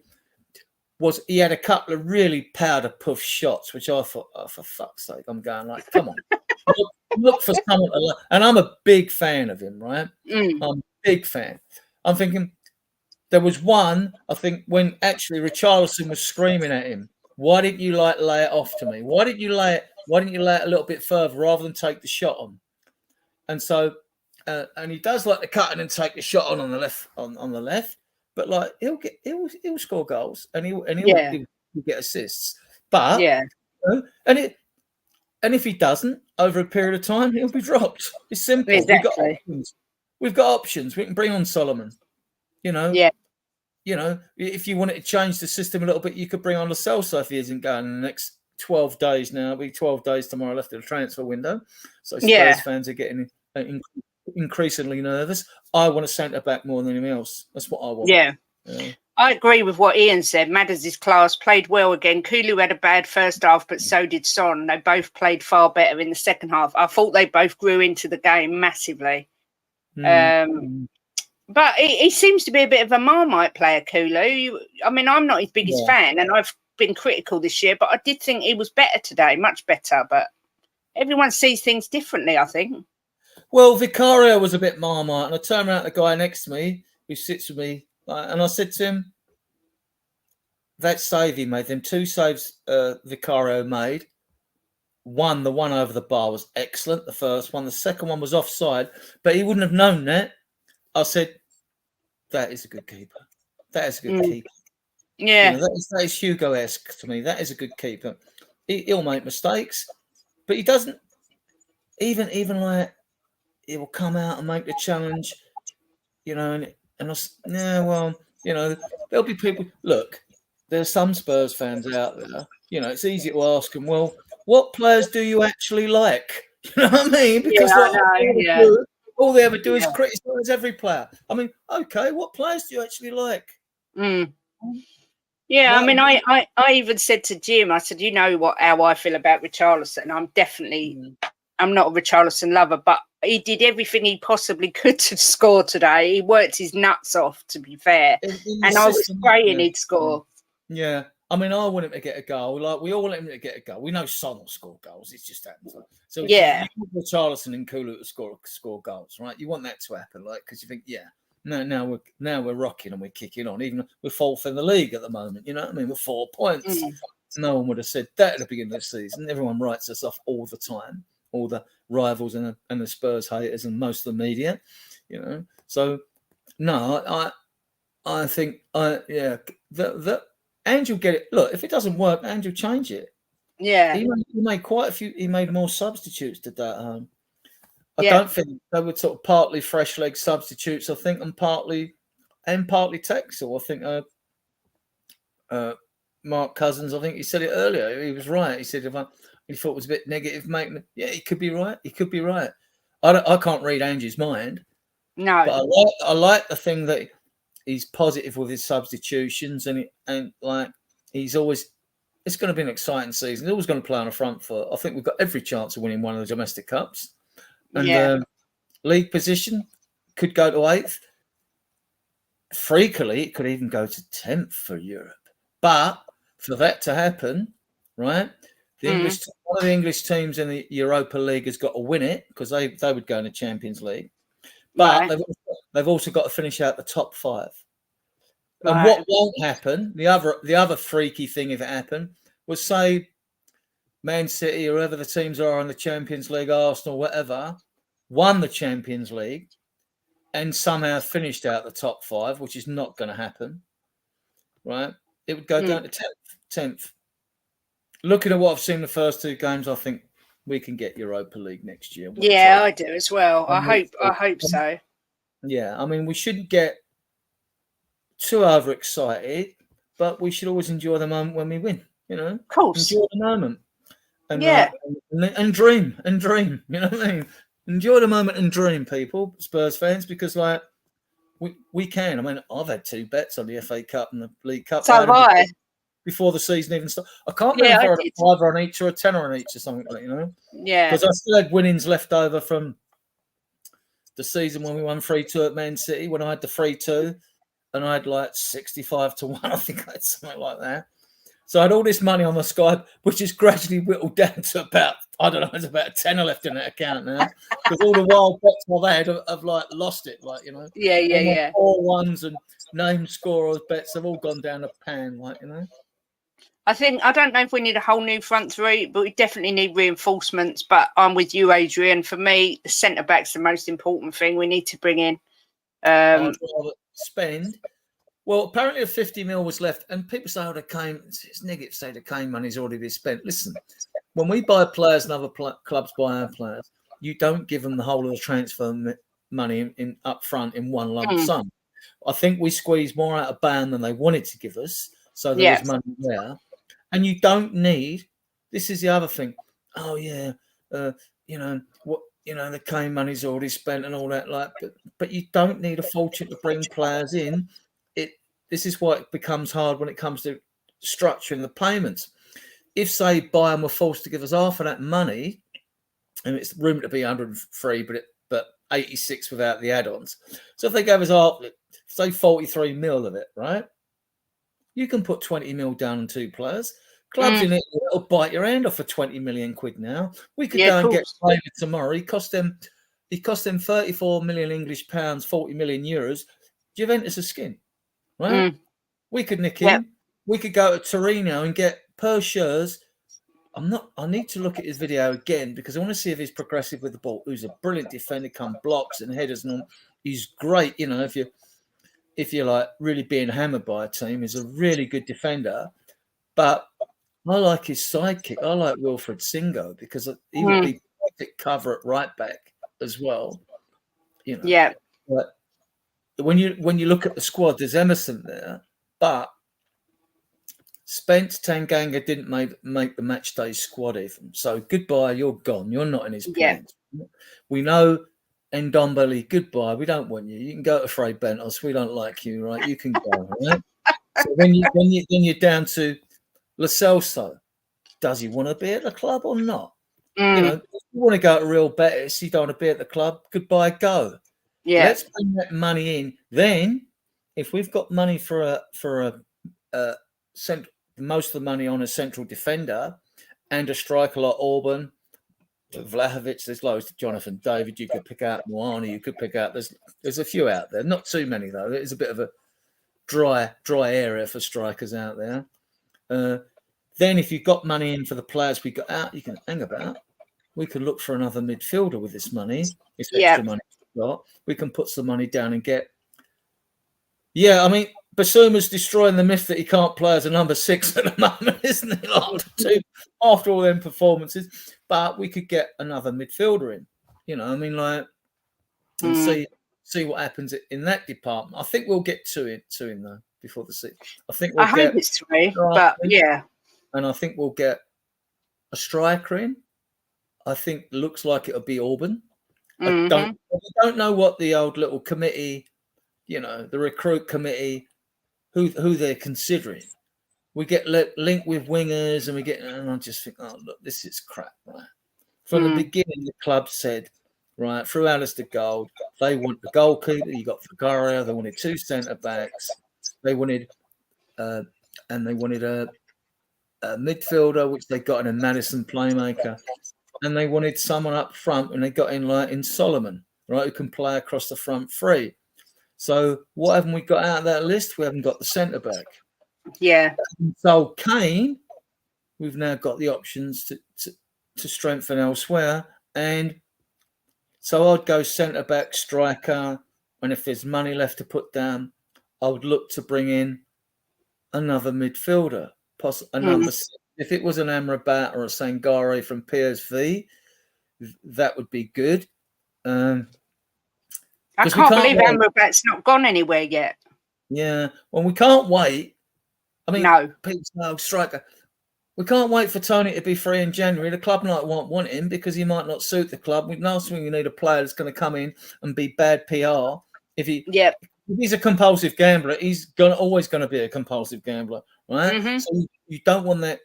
was, he had a couple of really powder puff shots, which I thought, oh, for fuck's sake, I'm going like, come on. look for someone to, and I'm a big fan of him, right? I'm a big fan. I'm thinking, there was one, I think, when actually Richarlison was screaming at him, why didn't you lay it off to me? Why didn't you lay it a little bit further rather than take the shot on? And so, and he does like to cut and then take the shot on the left, on the left. But like he'll score goals and he'll get assists. But you know, and if he doesn't over a period of time, he'll be dropped. It's simple. Exactly. We've got options. We can bring on Solomon. You know. Yeah. You know, if you wanted to change the system a little bit, you could bring on Lo Celso if he isn't going in the next 12 days now. It'll be 12 days tomorrow left of the transfer window. So Spurs fans are getting increasingly nervous. I want a centre back more than anything else. That's what I want. Yeah. I agree with what Ian said. Madders is class, played well again. Kulu had a bad first half, but so did Son. They both played far better in the second half. I thought they both grew into the game massively. But he seems to be a bit of a Marmite player, Kulu. I mean, I'm not his biggest fan, and I've been critical this year, but I did think he was better today, much better. But everyone sees things differently, I think. Well, Vicario was a bit Marmite, and I turned around to the guy next to me who sits with me, and I said to him, that save he made, them two saves Vicario made. One, the one over the bar was excellent, the first one. The second one was offside, but he wouldn't have known that. I said, that is a good keeper. That is a good keeper. Yeah. You know, that is Hugo-esque to me. That is a good keeper. He'll make mistakes, but he doesn't even like, he will come out and make the challenge, you know, well, you know, there'll be people, look, there's some Spurs fans out there, you know, it's easy to ask them, well, what players do you actually like? You know what I mean? Because all they ever do is criticise every player. I mean, okay, what players do you actually like? Yeah, I mean, I even said to Jim, I said, you know how I feel about Richarlison. I'm definitely, I'm not a Richarlison lover, but he did everything he possibly could to score today. He worked his nuts off, to be fair. And I was praying he'd score. Yeah. I mean, I want him to get a goal. Like, we all want him to get a goal. We know Son will score goals. It just happens. So you want Richarlison and Kulu to score goals, right? You want that to happen, like, because you think, now we're rocking and we're kicking on. Even we're fourth in the league at the moment. You know what I mean? We're 4 points. No one would have said that at the beginning of the season. Everyone writes us off all the time. All the rivals and the Spurs haters and most of the media, you know. So no, I think, the Ange will get it. Look, if it doesn't work, Ange will change it. Yeah. He made quite a few. He made more substitutes today at home. I Yeah. don't think they were sort of partly fresh leg substitutes. I think and partly tactical. I think Mark Cousins, I think he said it earlier. He was right. He said he thought it was a bit negative, making. Yeah, he could be right. He could be right. I can't read Ange's mind. No. But I like the thing that he's positive with his substitutions and like he's always. It's going to be an exciting season. He's always going to play on the front foot. I think we've got every chance of winning one of the domestic cups. And league position could go to 8th. Freakily, it could even go to 10th for Europe. But for that to happen, right, one of the English teams in the Europa League has got to win it because they would go in the Champions League. But they've also got to finish out the top 5. Right. And what won't happen, the other freaky thing if it happened, was say Man City or whoever the teams are in the Champions League, Arsenal, whatever, won the Champions League and somehow finished out the top 5, which is not going to happen, right? It would go down to 10th. Looking at what I've seen the first 2 games, I think we can get Europa League next year. Yeah, I do as well. I hope so. Yeah, I mean, we shouldn't get too overexcited, but we should always enjoy the moment when we win. You know, of course, enjoy the moment, and and dream, You know what I mean? Enjoy the moment and dream, people, Spurs fans, because like we can. I mean, I've had 2 bets on the FA Cup and the League Cup. So have I. Before the season even started, I can't remember if I had a 5 on each or a 10 on each or something like that. You know? Yeah. Because I still had winnings left over from the season when we won 3-2 at Man City. When I had the 3-2. And I had like 65 to 1, I think I had something like that. So I had all this money on the Sky, which is gradually whittled down to about, I don't know, there's about 10 left in that account now. Because all the wild bets I've had have like lost it, like, you know. Yeah. 4-1s and name scorers bets have all gone down the pan, like, you know. I don't know if we need a whole new front 3, but we definitely need reinforcements. But I'm with you, Adrian. For me, the centre-back's the most important thing we need to bring in. Spend. Well, apparently 50 mil was left, and people say, it's negative say the Kane money's already been spent. Listen, when we buy players and other clubs buy our players, you don't give them the whole of the transfer money in up front in one lump sum. I think we squeezed more out of Bayern than they wanted to give us, so there was money there. And you don't need, this is the other thing, the Kane money's already spent and all that, like, but you don't need a fortune to bring players in. This is why it becomes hard when it comes to structuring the payments. If, say, Bayern were forced to give us half of that money, and it's rumored to be 103, but 86 without the add-ons. So if they gave us half, say 43 mil of it, right? You can put 20 mil down on 2 players. Clubs in it will bite your hand off for 20 million quid now. We could go and get David tomorrow. He cost them 34 million English pounds, 40 million euros. Juventus a skin, right? We could nick him. We could go to Torino and get Pershers. I need to look at his video again because I want to see if he's progressive with the ball. Who's a brilliant defender, come blocks and headers and all. He's great, you know, if you're like really being hammered by a team, he's a really good defender. But I like his sidekick. I like Wilfred Singo because he would be perfect cover at right back as well. You know. Yeah. But when you look at the squad, there's Emerson there, but Spence Tanganga didn't make the match day squad even. So goodbye, you're gone. You're not in his plans. Yeah. We know Ndombele, goodbye. We don't want you. You can go to Fray Bentos. We don't like you, right? You can go, right? So then you're down to Lo Celso. Does he want to be at the club or not? You know, if you want to go to Real Betis, you don't want to be at the club. Goodbye, go. Yeah. Let's bring that money in. Then, if we've got money for most of the money on a central defender and a striker like Orban, Vlahovic, there's loads. Jonathan David, you could pick out Moana, you could pick out. There's a few out there, not too many though. It is a bit of a dry area for strikers out there. Then, if you've got money in for the players we got out, you can hang about. We could look for another midfielder with this money. This extra money we've got. We can put some money down and get. Yeah, I mean, Basuma's destroying the myth that he can't play as a number 6 at the moment, isn't he? After all them performances, but we could get another midfielder in. You know, I mean, like, and see what happens in that department. I think we'll get two in though before the season. I think I hope it's 3, but yeah. And I think we'll get a striker in. I think looks like it'll be Auburn. I don't know what the old little committee, you know, the recruit committee, who they're considering. We get linked with wingers, and I just think, oh look, this is crap, right? From the beginning, the club said, right, through Alistair Gold, they want the goalkeeper. You got Figueroa. They wanted 2 centre backs. They wanted, a midfielder, which they got in a Madison playmaker, and they wanted someone up front, and they got in Solomon, right, who can play across the front 3. So what haven't we got out of that list? We haven't got the centre back. Yeah. So Kane, we've now got the options to strengthen elsewhere, and so I'd go centre back, striker, and if there's money left to put down, I would look to bring in another midfielder, number 6. If it was an Amrabat or a Sangare from PSV, that would be good. I can't believe Amrabat's not gone anywhere yet. Yeah, well, we can't wait. I mean, no, striker. We can't wait for Tony to be free in January. The club might want him because he might not suit the club. We know you need a player that's going to come in and be bad PR. If he's a compulsive gambler, he's always going to be a compulsive gambler, right? So you don't want that.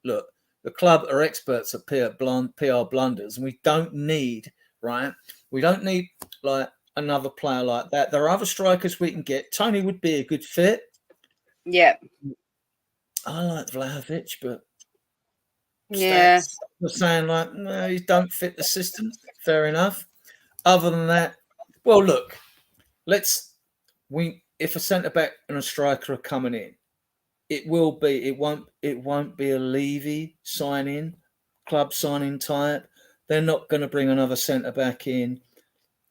Look, the club are experts at PR blunders, and we don't need, right? We don't need like another player like that. There are other strikers we can get. Tony would be a good fit. Yeah. I like Vlahovic, but yeah, we're saying like, no, you don't fit the system. Fair enough. Other than that, well, look, if a centre back and a striker are coming in, it won't be a Levy club signing type. They're not going to bring another centre back in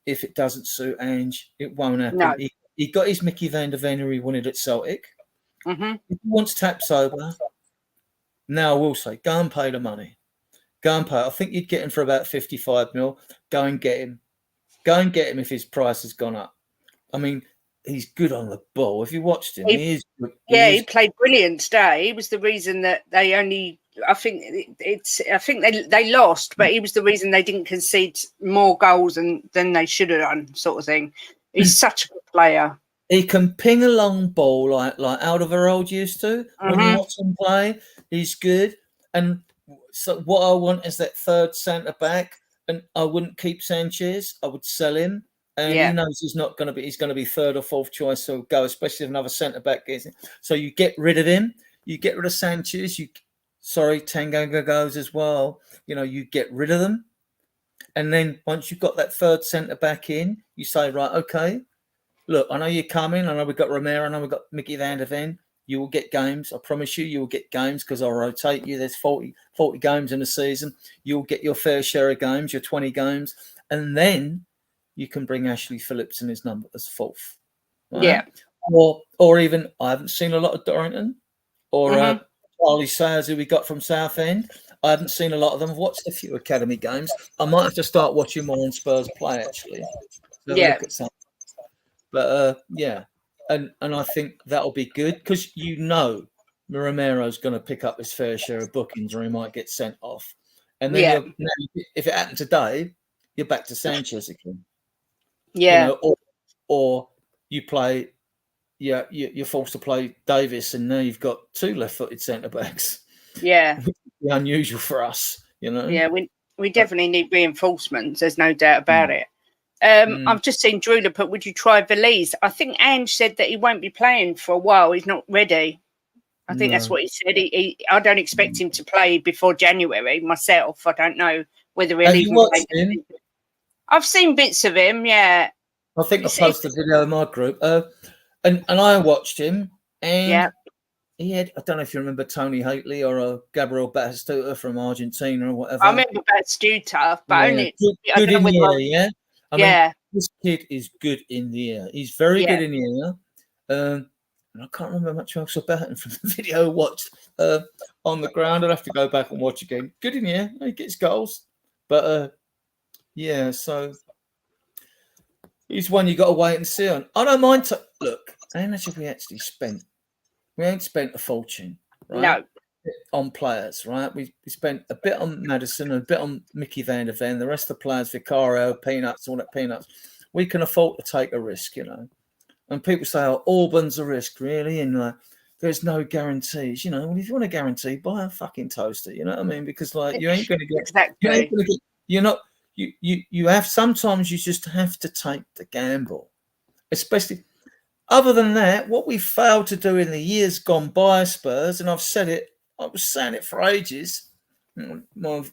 if it doesn't suit Ange. It won't happen. No. He got his Mickey van der Ven who he wanted at Celtic. If he wants Tapsoba, now I will say, go and pay the money. Go and pay. I think you'd get him for about 55 mil. Go and get him. Go and get him if his price has gone up. I mean, he's good on the ball. If you watched him, he is good. He played brilliant today. He was the reason that they only. I think they lost, but he was the reason they didn't concede more goals than they should have done, sort of thing. He's such a good player. He can ping a long ball like Alderweireld used to. When you watch him play, he's good. And so what I want is that third centre back, and I wouldn't keep Sanchez. I would sell him. And he knows he's going to be third or fourth choice, so go, especially if another centre back gets in. So you get rid of him. You get rid of Sanchez. Tanganga goes as well. You know, you get rid of them. And then once you've got that third centre back in, you say, right, okay, look, I know you're coming. I know we've got Romero. I know we've got Mickey van der Ven. You will get games. I promise you will get games because I'll rotate you. There's 40 games in a season. You'll get your fair share of games, your 20 games. And then you can bring Ashley Phillips in his number as fourth. Right? Yeah. Or even, I haven't seen a lot of Dorrington or Charlie Sayers, who we got from Southend. I haven't seen a lot of them. I've watched a few academy games. I might have to start watching more on Spurs play, actually. Look at some. But, and I think that'll be good because Romero's going to pick up his fair share of bookings or he might get sent off. And then if it happened today, you're back to Sanchez again. Yeah. You know, or you play, you're forced to play Davis, and now you've got 2 left-footed centre backs. Yeah, which would be unusual for us, you know. Yeah, we definitely need reinforcements. There's no doubt about it. I've just seen Drula put, would you try Valise? I think Ange said that he won't be playing for a while. He's not ready. I think that's what he said. I don't expect him to play before January myself. I don't know whether he'll even play. I've seen bits of him, yeah. I think I posted a video in my group. And I watched him, and he had, I don't know if you remember Tony Haitley or Gabriel Batistuta from Argentina or whatever. I remember Batistuta, but only good in the air, I mean, this kid is good in the air. He's very good in the air. and I can't remember much else about him from the video I watched on the ground. I'll have to go back and watch again. Good in here. He gets goals. But, yeah, so he's one you got to wait and see on. I don't mind. Look, how much have we actually spent? We ain't spent a fortune, right? No. On players, right? We spent a bit on Madison and a bit on Mickey van der Ven. The rest of the players, Vicario, Peanuts, all that Peanuts. We can afford to take a risk, you know. And people say, "Oh, Auburn's a risk, really?" And there's no guarantees, you know. Well, if you want a guarantee, buy a fucking toaster, you know what I mean? Because you ain't going to get exactly. You ain't going to get. You're not. You have sometimes you just have to take the gamble, especially. Other than that, what we failed to do in the years gone by, Spurs, and I've said it. I was saying it for ages. My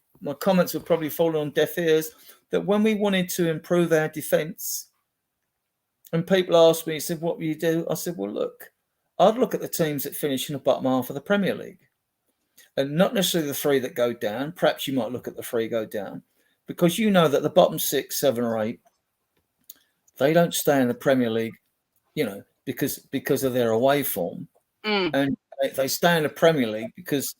comments were probably falling on deaf ears. That when we wanted to improve our defence, and people asked me, said, "What will you do?" I said, "Well, look, I'd look at the teams that finish in the bottom half of the Premier League, and not necessarily the three that go down. Perhaps you might look at the three go down, because you know that the bottom 6, 7, or 8, they don't stay in the Premier League, you know, because of their away form, and they stay in the Premier League because,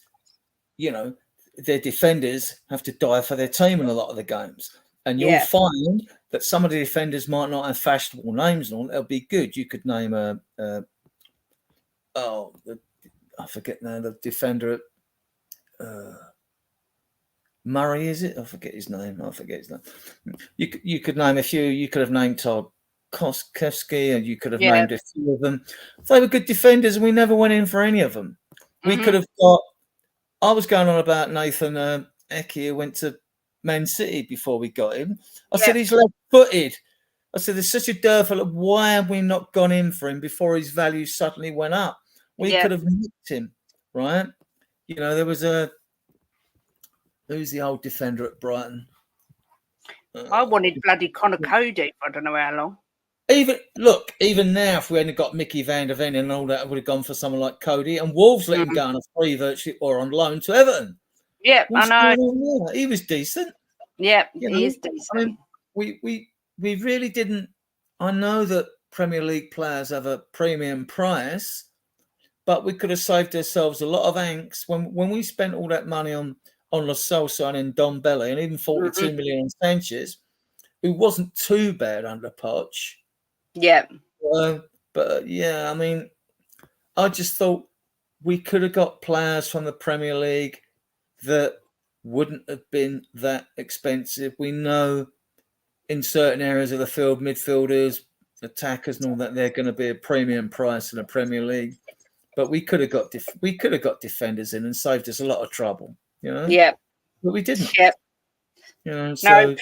you know, their defenders have to die for their team in a lot of the games. And you'll find that some of the defenders might not have fashionable names and all. They'll be good. You could name I forget now, the defender at Murray, is it? I forget his name. You could name a few. You could have named Todd Koskowski, and you could have named a few of them. They were good defenders, and we never went in for any of them. We could have got. I was going on about Nathan Eke, who went to Man City before we got him. I said he's left-footed. I said there's such a dearth of. Why have we not gone in for him before his value suddenly went up? We could have nicked him, right? You know, there was who's the old defender at Brighton? I wanted bloody Connor Cody. I don't know how long. Even now, if we hadn't got Mickey van der Ven and all that, I would have gone for someone like Cody. And Wolves let him go on a free virtually or on loan to Everton. Yeah, I know. He was decent. Yeah, he is decent. I mean, we really didn't. I know that Premier League players have a premium price, but we could have saved ourselves a lot of angst when we spent all that money on Lo Celso and Don Belli, and even 42 million on Sanchez, who wasn't too bad under Poch. Yeah. But I mean, I just thought we could have got players from the Premier League that wouldn't have been that expensive. We know in certain areas of the field, midfielders, attackers, and all that, they're going to be a premium price in the Premier League. But we could have got defenders in and saved us a lot of trouble, you know. Yeah, but we didn't. Yeah, you know. So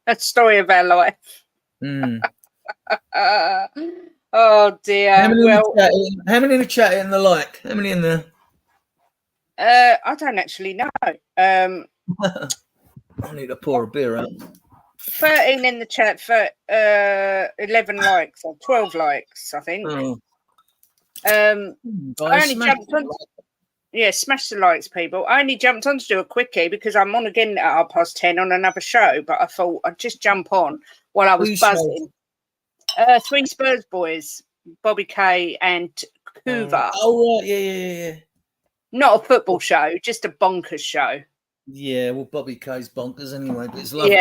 a story of our life. Oh dear. How many in the chat and the like? How many in there? I don't actually know. I need to pour a beer out. 13 in the chat for 11 likes or 12 likes, I think. I only jumped on. Yeah, smash the likes, people. I only jumped on to do a quickie because I'm on again at 10:30 on another show, but I thought I'd just jump on while I was buzzing. 3 Spurs boys, Bobby Kay and Hoover. Oh, right. Yeah. Not a football show, just a bonkers show. Yeah, well, Bobby Kay's bonkers anyway, but he's lovely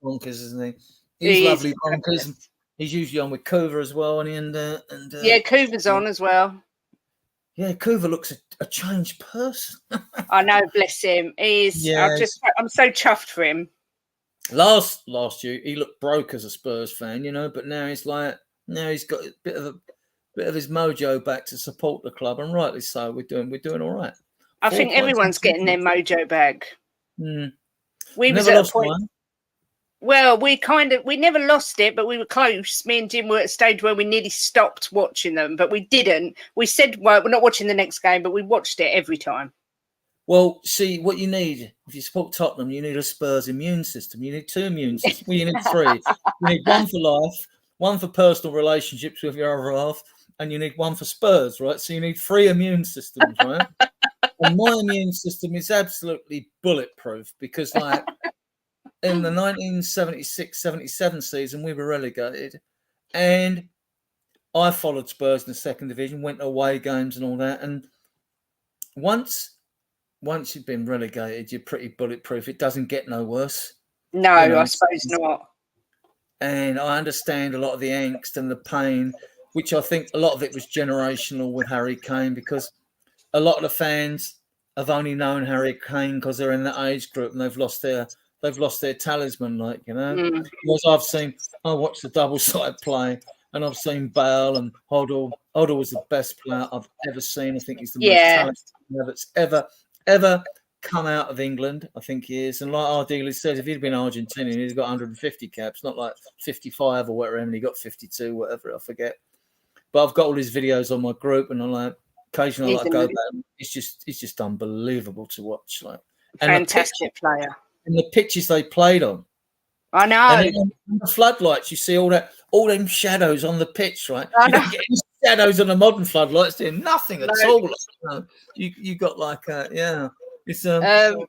bonkers, isn't he? He's lovely bonkers. He's usually on with Coover as well, and yeah, Coover's on as well. Yeah, Coover looks a changed person. I know, bless him. He's. Yes. I'm so chuffed for him. Last year, he looked broke as a Spurs fan, you know, but now he's got a bit of his mojo back to support the club, and rightly so. We're doing all right. I think everyone's getting their mojo back. We was at a point. Well, we never lost it, but we were close. Me and Jim were at a stage where we nearly stopped watching them, but we didn't. We said, well, we're not watching the next game, but we watched it every time. Well, see, what you need, if you support Tottenham, you need a Spurs immune system. You need 2 immune systems. Well, you need 3. You need 1 for life, 1 for personal relationships with your other half, and you need 1 for Spurs, right? So you need 3 immune systems, right? And my immune system is absolutely bulletproof because, like, in the 1976-77 season, we were relegated, and I followed Spurs in the second division, went away games and all that. And once you've been relegated, you're pretty bulletproof. It doesn't get no worse. No, I suppose not. And I understand a lot of the angst and the pain, which I think a lot of it was generational with Harry Kane, because a lot of the fans have only known Harry Kane because they're in that age group and they've lost their talisman, like, you know. Because I watched the double-sided play, and I've seen Bale and Hoddle. Hoddle was the best player I've ever seen. I think he's the most talented player that's ever come out of England. I think he is. And like our dealer says, if he'd been Argentinian, he's got 150 caps, not like 55 or whatever, and he got 52, whatever, I forget. But I've got all his videos on my group, and I'm like, occasionally I go back. It's just unbelievable to watch. Like, and fantastic player. And the pitches they played on. I know. And then on the floodlights, you see all them shadows on the pitch, right? You don't get any shadows on the modern floodlights, doing nothing at all. Like, you know, you got like it's oh,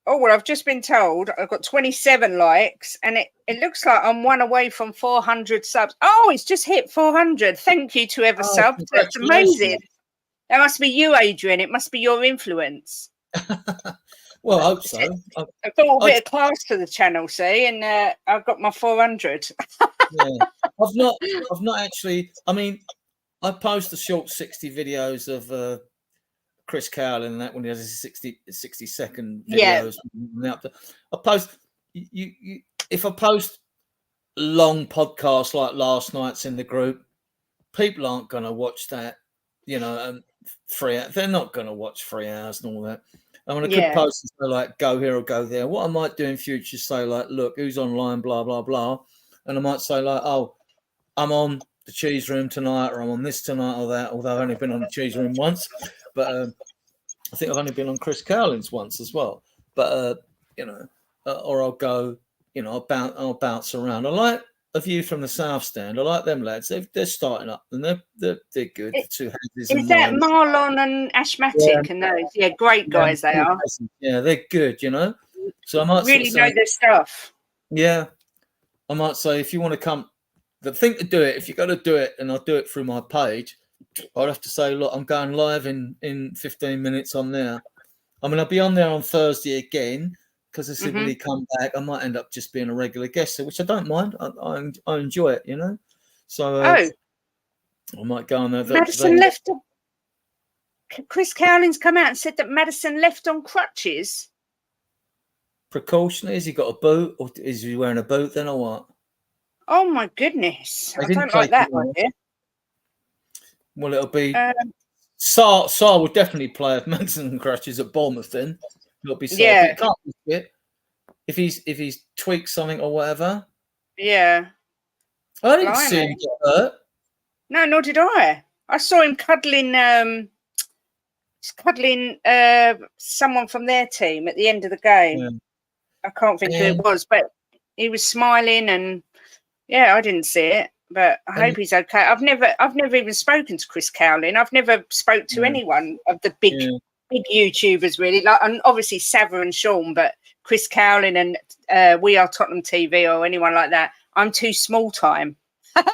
well, I've just been told I've got 27 likes, and it looks like I'm one away from 400 subs. Oh, it's just hit 400. Thank you to whoever subbed. That's amazing. That must be you, Adrian. It must be your influence. Well, I hope so. I've got a bit of class to the channel, see, and I've got my 400. Yeah, I've not actually. I mean, I post the short 60 videos of Chris Cowlin and that when he has his 60-second videos. Yeah. I post you if I post long podcasts like last night's in the group, people aren't going to watch that, you know, 3 hours. They're not going to watch 3 hours and all that. I mean, I could post and say, like, go here or go there. What I might do in future is say, like, look, who's online, blah, blah, blah. And I might say, like, oh, I'm on the cheese room tonight, or I'm on this tonight or that, although I've only been on the cheese room once. But I think I've only been on Chris Cowlin's once as well. But, you know, or I'll go, you know, I'll bounce around. I like A View from the South Stand. I like them lads. They're starting up, and they're good. The two houses. Is that Marlon and Ashmatic and those? Yeah, great guys they are. Yeah, they're good. You know, so I might really know their stuff. Yeah, I might say if you want to come, the thing to do it. If you're going to do it, and I'll do it through my page, I'd have to say, look, I'm going live in 15 minutes on there. I mean, I'll be on there on Thursday again. Because I said when he come back, I might end up just being a regular guest, which I don't mind. I enjoy it, you know. So I might go on there. Madison left. Chris Cowling's come out and said that Madison left on crutches. Precautionary? Has he got a boot, or is he wearing a boot then, or what? Oh my goodness! I don't like that idea. Well, it'll be Saar will definitely play with Madison and crutches at Bournemouth then. It'll be it can't be fit if he's tweaked something or whatever. Yeah, I didn't see him get hurt. No, nor did I. I saw him cuddling someone from their team at the end of the game. Yeah. I can't think who it was, but he was smiling, and I didn't see it. But I hope he's okay. I've never even spoken to Chris Cowling. I've never spoke to anyone of the big YouTubers really, like, and obviously Sava and Sean, but Chris Cowling and We Are Tottenham TV or anyone like that, I'm too small time.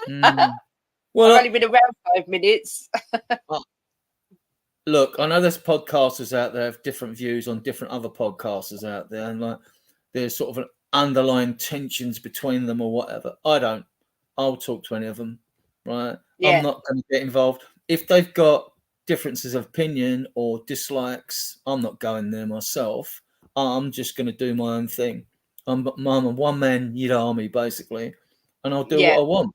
Well, I've only been around 5 minutes. Look, I know there's podcasters out there have different views on different other podcasters out there, and like there's sort of an underlying tensions between them or whatever. I'll talk to any of them, right? I'm not going to get involved if they've got differences of opinion or dislikes. I'm not going there myself. I'm just going to do my own thing. I'm a one-man unit army basically, and I'll do what I want.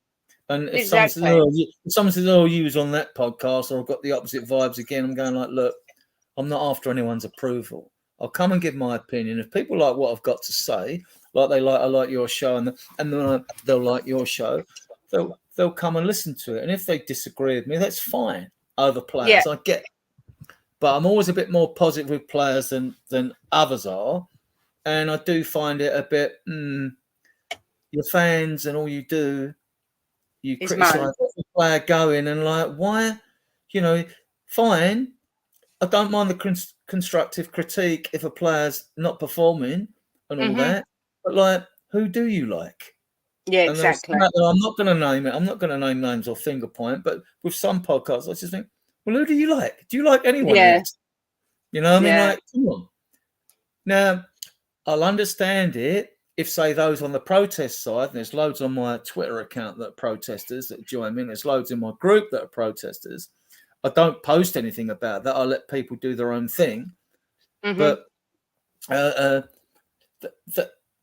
And if someone says, "Oh, you was on that podcast," or I've got the opposite vibes again, I'm going like, "Look, I'm not after anyone's approval. I'll come and give my opinion. If people like what I've got to say, like I like your show, and then they'll like your show, they'll come and listen to it. And if they disagree with me, that's fine. Other players, I get it. But I'm always a bit more positive with players than others are, and I do find it a bit your fans and all you do, you criticize the player going and like, why, you know, fine, I don't mind the constructive critique if a player's not performing and all that, but like, who do you like? Yeah, And exactly. I'm not going to name it. I'm not going to name names or finger point. But with some podcasts, I just think, well, who do you like? Do you like anyone in it? You know, I mean, like, come on. Now, I'll understand it if, say, those on the protest side, and there's loads on my Twitter account that are protesters that join me, and there's loads in my group that are protesters. I don't post anything about that. I let people do their own thing. But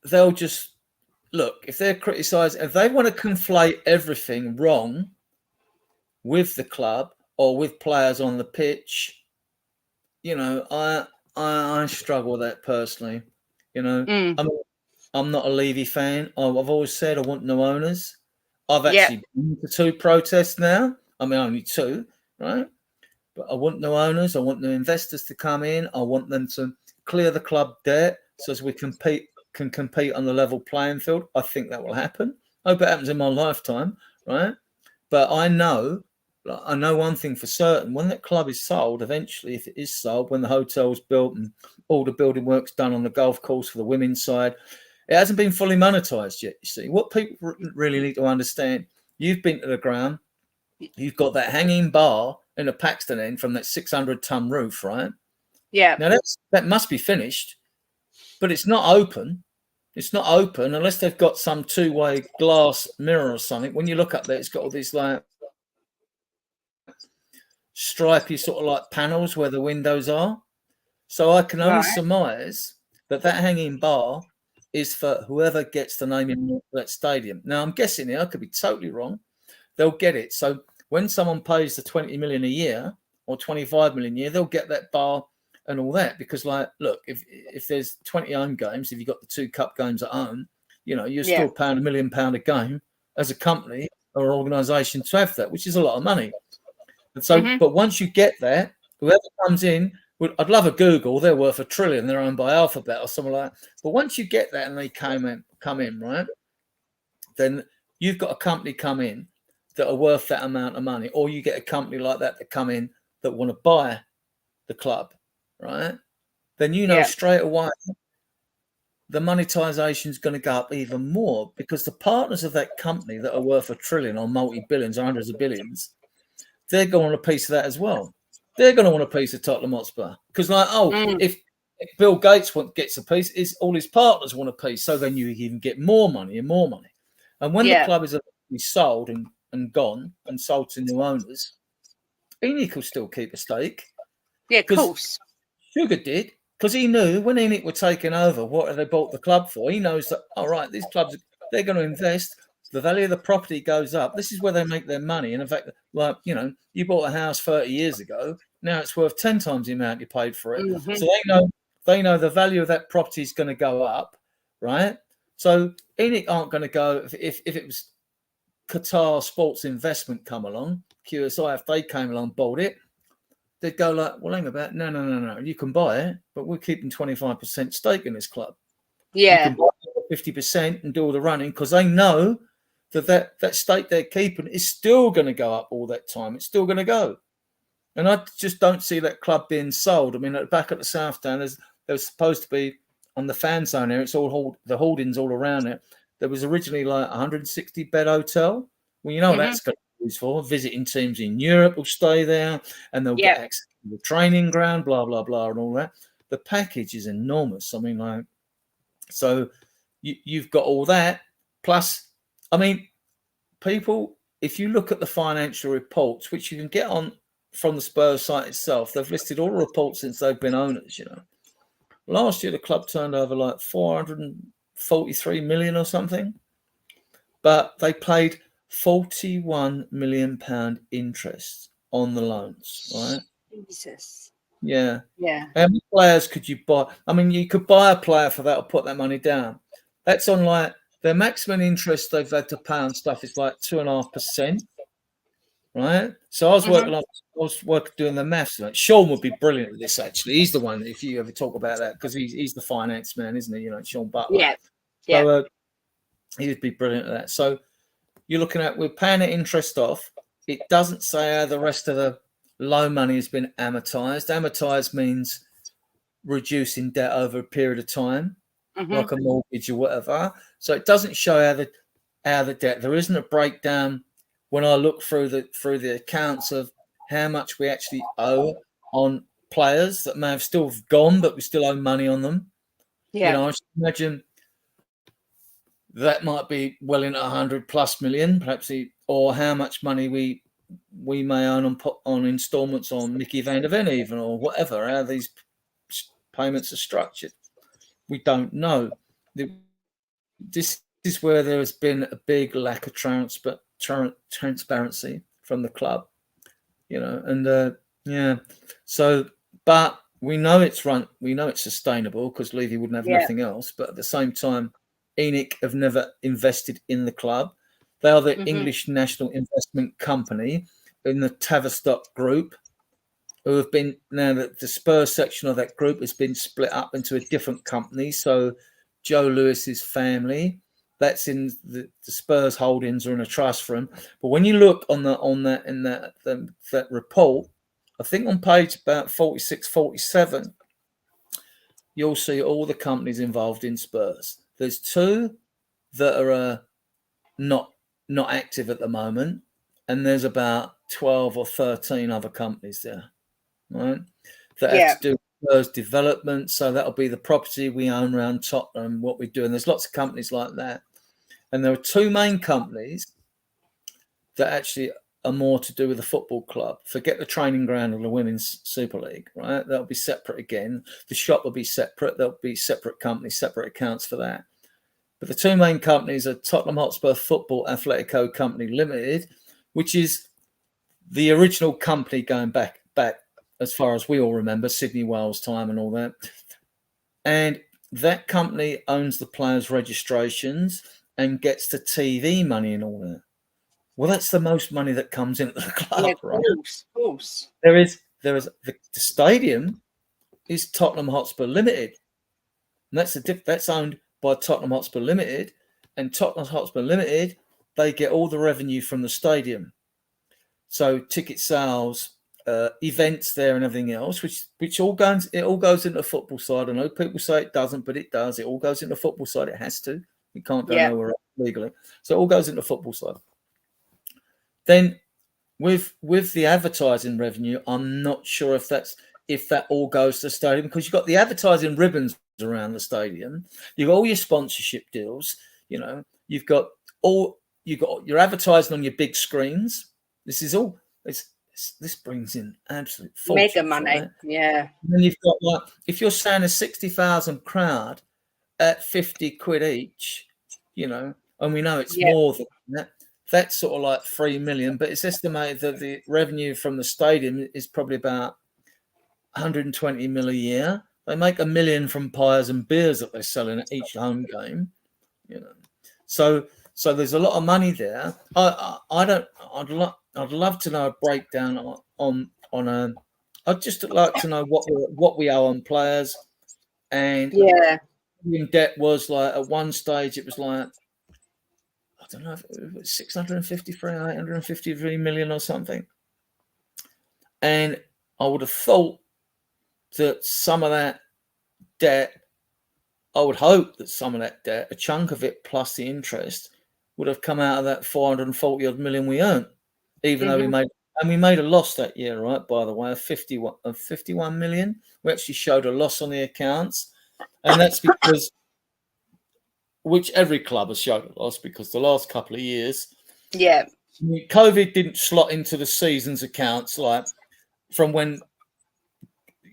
they'll just look, if they're criticising, if they want to conflate everything wrong with the club or with players on the pitch, you know, I struggle with that personally. You know, I'm not a Levy fan. I've always said I want no owners. I've actually been to 2 protests now. I mean, only 2, right? But I want no owners. I want the investors to come in. I want them to clear the club debt so as we can compete on the level playing field. I think that will happen. I hope it happens in my lifetime, right? But I know one thing for certain. When that club is sold, eventually, if it is sold, when the hotel's built and all the building work's done on the golf course for the women's side, it hasn't been fully monetized yet, you see. What people really need to understand, you've been to the ground, you've got that hanging bar in a Paxton end from that 600-ton roof, right? Yeah. Now, that must be finished, but it's not open. It's not open unless they've got some 2-way glass mirror or something. When you look up there, it's got all these like stripy sort of like panels where the windows are. So I can only surmise that hanging bar is for whoever gets the name in that stadium. Now, I'm guessing here, I could be totally wrong. They'll get it. So when someone pays the 20 million a year or 25 million a year, they'll get that bar and all that. Because, like, look, if there's 20 home games, if you've got the 2 cup games at home, you know, you're still paying £1 million a game as a company or organisation to have that, which is a lot of money. And so, but once you get that, whoever comes in, I'd love a Google. They're worth $1 trillion. They're owned by Alphabet or something like that. But once you get that and they come in, right, then you've got a company come in that are worth that amount of money, or you get a company like that come in that want to buy the club, right? Then you know straight away the monetization is going to go up even more because the partners of that company that are worth $1 trillion or multi-billions or hundreds of billions, they're going to want a piece of that as well. They're going to want a piece of Tottenham Hotspur because, like, if Bill Gates gets a piece, all his partners want a piece. So then you even get more money and more money. And when the club is sold and gone and sold to new owners, ENIC will still keep a stake. Yeah, of course. Sugar did, because he knew when ENIC were taking over, what have they bought the club for? He knows that, all right, these clubs, they're going to invest. The value of the property goes up. This is where they make their money. And in fact, like, you know, you bought a house 30 years ago. Now it's worth 10 times the amount you paid for it. So they know the value of that property is going to go up, right? So ENIC aren't going to go, if it was Qatar Sports Investment come along, QSI, if they came along, bought it, they'd go like, well, hang about, no, you can buy it, but we're keeping 25% stake in this club. Yeah. You can buy 50% and do all the running because they know that stake they're keeping is still going to go up all that time. It's still going to go. And I just don't see that club being sold. I mean, back at the South Stand, there was supposed to be on the fan zone here, it's all the holdings all around it. There was originally like a 160-bed hotel. Well, you know what that's going to be used for. Visiting teams in Europe will stay there and they'll get access to the training ground, blah, blah, blah, and all that. The package is enormous. I mean, like, so you've got all that. Plus, I mean, people, if you look at the financial reports, which you can get on from the Spurs site itself, they've listed all the reports since they've been owners, you know. Last year, the club turned over like 443 million or something, but they paid 41 million pound interest on the loans, right? Jesus. Yeah. Yeah. How many players could you buy? I mean, you could buy a player for that or put that money down. That's on like their maximum interest they've had to pay on stuff is like 2.5%. Right, so I was working doing the maths. Like, Sean would be brilliant at this. Actually, he's the one. If you ever talk about that, because he's the finance man, isn't he? You know, Sean Butler. Yeah. So he would be brilliant at that. So you're looking at we're paying the interest off. It doesn't say how the rest of the loan money has been amortized. Amortized means reducing debt over a period of time, like a mortgage or whatever. So it doesn't show how out of the debt. There isn't a breakdown when I look through the accounts of how much we actually owe on players that may have still gone, but we still owe money on them. Yeah. I should imagine that might be well into 100+ million, perhaps, or how much money we may own on installments on Mickey van der Ven, even, or whatever. How these payments are structured, we don't know. This is where there has been a big lack of transparency from the club, and So, but we know it's sustainable because Levy wouldn't have nothing else. But at the same time, ENIC have never invested in the club. They are the English National Investment Company in the Tavistock Group, who have been, now that the Spurs section of that group has been split up into a different company. So Joe Lewis's family, that's in the Spurs holdings are in a trust for him. But when you look on that report, I think on page about 46, 47, you'll see all the companies involved in Spurs. There's 2 that are not active at the moment, and there's about 12 or 13 other companies there, right? That have to do with Spurs development. So that'll be the property we own around Tottenham, what we do. And there's lots of companies like that. And there are 2 main companies that actually are more to do with the football club. Forget the training ground of the Women's Super League, right? That'll be separate again. The shop will be separate. There'll be separate companies, separate accounts for that. But the 2 main companies are Tottenham Hotspur Football Athletico Company Limited, which is the original company going back as far as we all remember, Sydney Wales time and all that. And that company owns the players' registrations and gets the TV money and all that. Well, that's the most money that comes into the club, right? Of course. There is the stadium is Tottenham Hotspur Limited, and that's owned by Tottenham Hotspur Limited, and Tottenham Hotspur Limited, they get all the revenue from the stadium. So ticket sales, events there, and everything else, which all goes into the football side. I know people say it doesn't, but it does. It all goes into the football side. It has to. It can't go nowhere else legally. So it all goes into the football side. Then with the advertising revenue, I'm not sure if that all goes to the stadium, because you've got the advertising ribbons around the stadium. You've got all your sponsorship deals. You've got your advertising on your big screens. This is all. This brings in absolute mega money. Right? Yeah. And then you've got, if you're saying a 60,000 crowd at 50 quid each, and we know it's more than that. That's sort of like 3 million, but it's estimated that the revenue from the stadium is probably about 120 mil a year. They make $1 million from pies and beers that they're selling at each home game. So there's a lot of money there. I'd love to know a breakdown on I'd just like to know what we owe on players, and in debt was like at one stage it was like, I don't know, if it was 653, 853 million or something. And I would have thought that some of that debt, I would hope that some of that debt, a chunk of it plus the interest, would have come out of that 440 odd million we earned, even though we made a loss that year, right? By the way, of 51 million. We actually showed a loss on the accounts, and that's because, which every club has showed a loss, because the last couple of years, COVID didn't slot into the season's accounts, like from when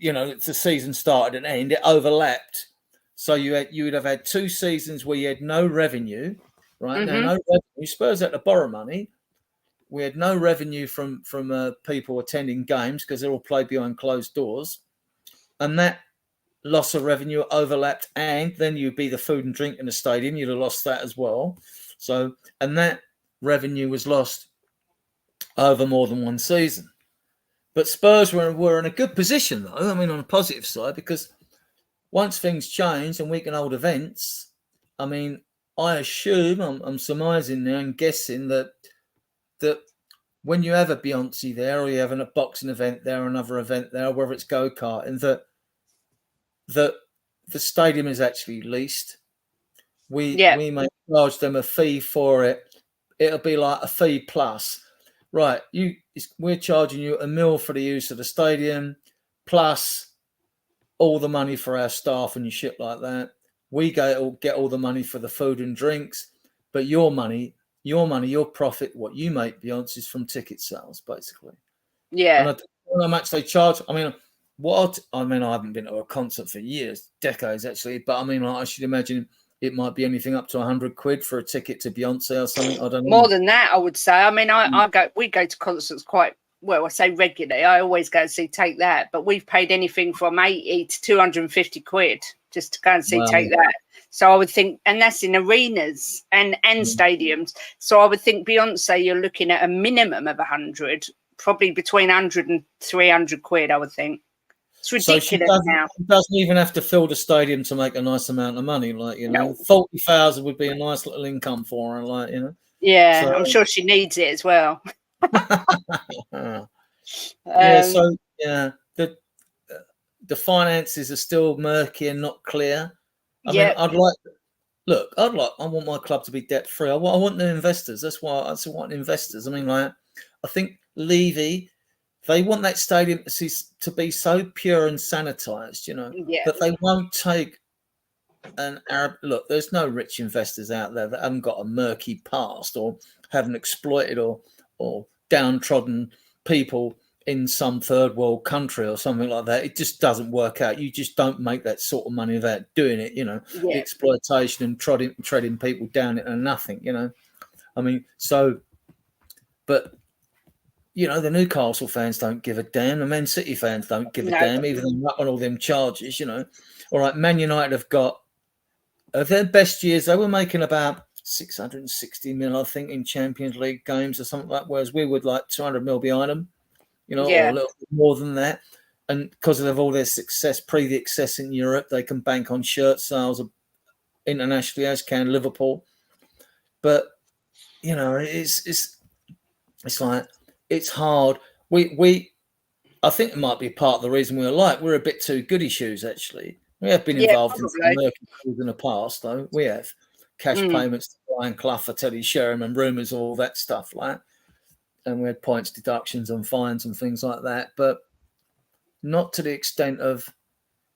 the season started and ended. It overlapped, so you would have had 2 seasons where you had no revenue, right? Now, no revenue. Spurs had to borrow money. We had no revenue from people attending games because they're all played behind closed doors, and that loss of revenue overlapped, and then you'd be the food and drink in the stadium. You'd have lost that as well. So, and that revenue was lost over more than one season. But Spurs were in a good position, though. I mean, on a positive side, because once things change and we can hold events, I mean, I assume, I'm surmising now and guessing that when you have a Beyonce there, or you have a boxing event there, another event there, whether it's go-karting, that the stadium is actually leased, we may charge them a fee for it. It'll be like a fee plus, right? We're charging you $1 million for the use of the stadium, plus all the money for our staff and shit like that. We get all the money for the food and drinks, but your money, your profit, what you make, Beyonce, is from ticket sales, basically. Yeah. And I don't know how much they charge. I mean, I haven't been to a concert for years, decades actually, but I mean, I should imagine it might be anything up to £100 for a ticket to Beyonce or something. I don't know. More than that, I would say. I mean, we go to concerts quite well. I say regularly. I always go and see Take That, but we've paid anything from £80 to £250 just to go and see Take That. So I would think, and that's in arenas and stadiums. So I would think Beyonce, you're looking at a minimum of 100, probably between 100 and £300. I would think. It's ridiculous now. She doesn't even have to fill the stadium to make a nice amount of money. Like, 40,000 would be a nice little income for her. Like, Yeah, so, I'm sure she needs it as well. The finances are still murky and not clear. I mean, I want my club to be debt free. I want the investors. That's why I want investors. I mean, like, I think Levy, they want that stadium to be so pure and sanitized, that they won't take an Arab look. There's no rich investors out there that haven't got a murky past or haven't exploited or downtrodden people in some third world country or something like that. It just doesn't work out. You just don't make that sort of money without doing it, the exploitation and treading people down into nothing, I mean, so, but the Newcastle fans don't give a damn. The Man City fans don't give a damn, even though they're up on all them charges, All right, Man United have got, of their best years, they were making about 660 mil, I think, in Champions League games or something like that, whereas we would like 200 mil behind them, or a little bit more than that. And because of all their success, pre-success in Europe, they can bank on shirt sales internationally, as can Liverpool. But, it's like, it's hard. I think it might be part of the reason we're a bit too goody shoes, actually. We have been involved in some murky things in the past, though. We have cash payments to Brian Clough for Teddy Sheringham and rumours, all that stuff, like. And we had points deductions and fines and things like that, but not to the extent of.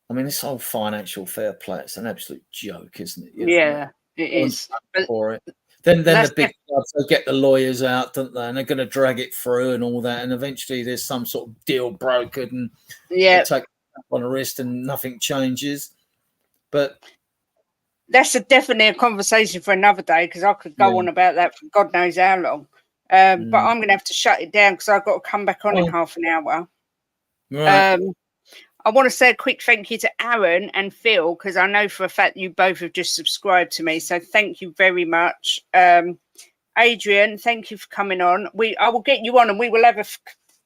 I mean, this whole financial fair play, it's an absolute joke, isn't it? It is. For it. Then the big clubs, they get the lawyers out, don't they? And they're going to drag it through and all that. And eventually there's some sort of deal brokered and they take on a wrist and nothing changes. But that's definitely a conversation for another day, because I could go on about that for God knows how long. But I'm going to have to shut it down because I've got to come back on in half an hour. Right. I want to say a quick thank you to Aaron and Phil, because I know for a fact you both have just subscribed to me. So thank you very much. Adrian, thank you for coming on. I will get you on and we will have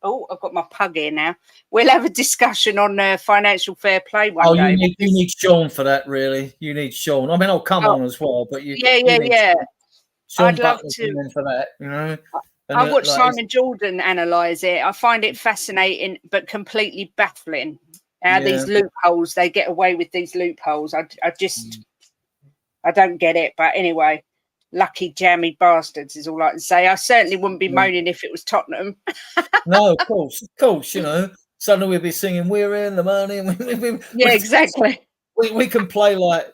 I've got my pug here now. We'll have a discussion on financial fair play one day. You need Sean for that, really. You need Sean. I mean, I'll come on as well, but you Sean I'd love to for that, And I watched Simon Jordan analyse it. I find it fascinating, but completely baffling. How these loopholes, they get away with these loopholes. I don't get it. But anyway, lucky jammy bastards is all I can say. I certainly wouldn't be moaning if it was Tottenham. No, of course. Suddenly we'd be singing "We're in the money." Exactly. We can play like,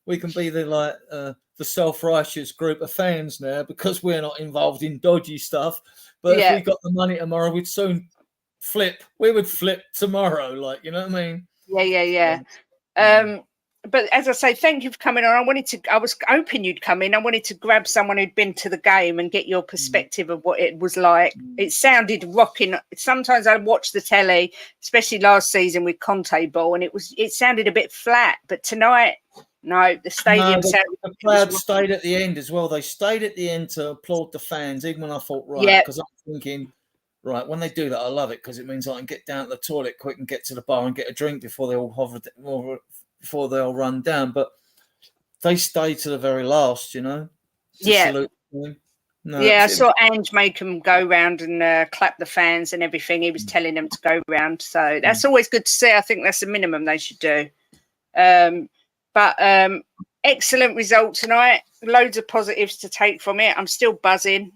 we can be the self-righteous group of fans now because we're not involved in dodgy stuff. But if we got the money tomorrow, we'd soon flip. We would flip tomorrow, like, you know what I mean? But as I say, thank you for coming on. I was hoping you'd come in. I wanted to grab someone who'd been to the game and get your perspective of what it was like. It sounded rocking. Sometimes I watch the telly, especially last season with Conte ball, and it sounded a bit flat. But tonight, no, the stadium sounded. The crowd stayed at the end as well. They stayed at the end to applaud the fans, even when I thought, because I'm thinking, right, when they do that, I love it because it means I can get down to the toilet quick and get to the bar and get a drink before they all before they all run down. But they stay to the very last, salute them. I saw Ange make them go round and clap the fans and everything. He was telling them to go round. So that's always good to see. I think that's the minimum they should do. But excellent result tonight. Loads of positives to take from it. I'm still buzzing.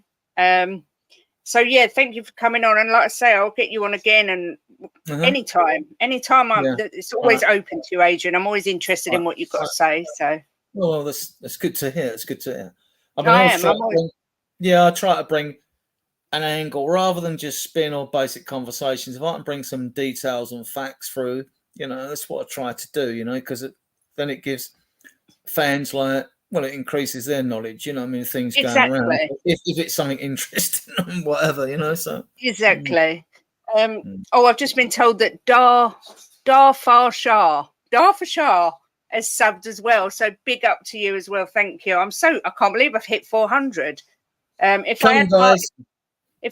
So yeah, thank you for coming on. And like I say, I'll get you on again and anytime. It's always open to you, Adrian. I'm always interested in what you've got to say. So well, that's good to hear. It's good to hear. I try to bring an angle rather than just spin or basic conversations. If I can bring some details and facts through, that's what I try to do, because then it gives fans it increases their knowledge, things going around. If it's something interesting and whatever, so. Exactly. I've just been told that Dar for Shah has subbed as well. So big up to you as well. Thank you. I can't believe I've hit 400. If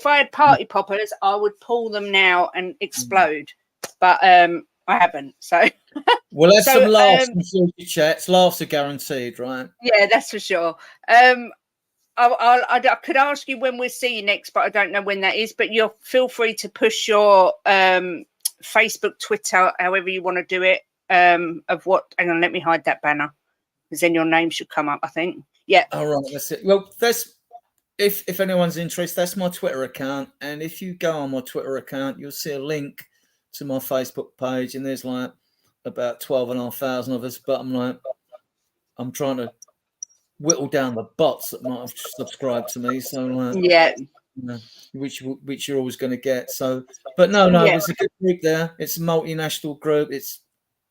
I had party poppers, I would pull them now and explode. But I haven't. So we'll have some laughs in future chats. Laughs are guaranteed, right? Yeah, that's for sure. I could ask you when we'll see you next, but I don't know when that is. But you'll feel free to push your Facebook, Twitter, however you want to do it. Of what? Hang on, let me hide that banner, because then your name should come up, I think. Yeah. All right, that's it. Well, that's if anyone's interested, that's my Twitter account, and if you go on my Twitter account, you'll see a link to my Facebook page, and there's about 12,500 of us. But I'm trying to whittle down the bots that might have subscribed to me. So which you're always going to get. So, but no, there's a good group there. It's a multinational group. It's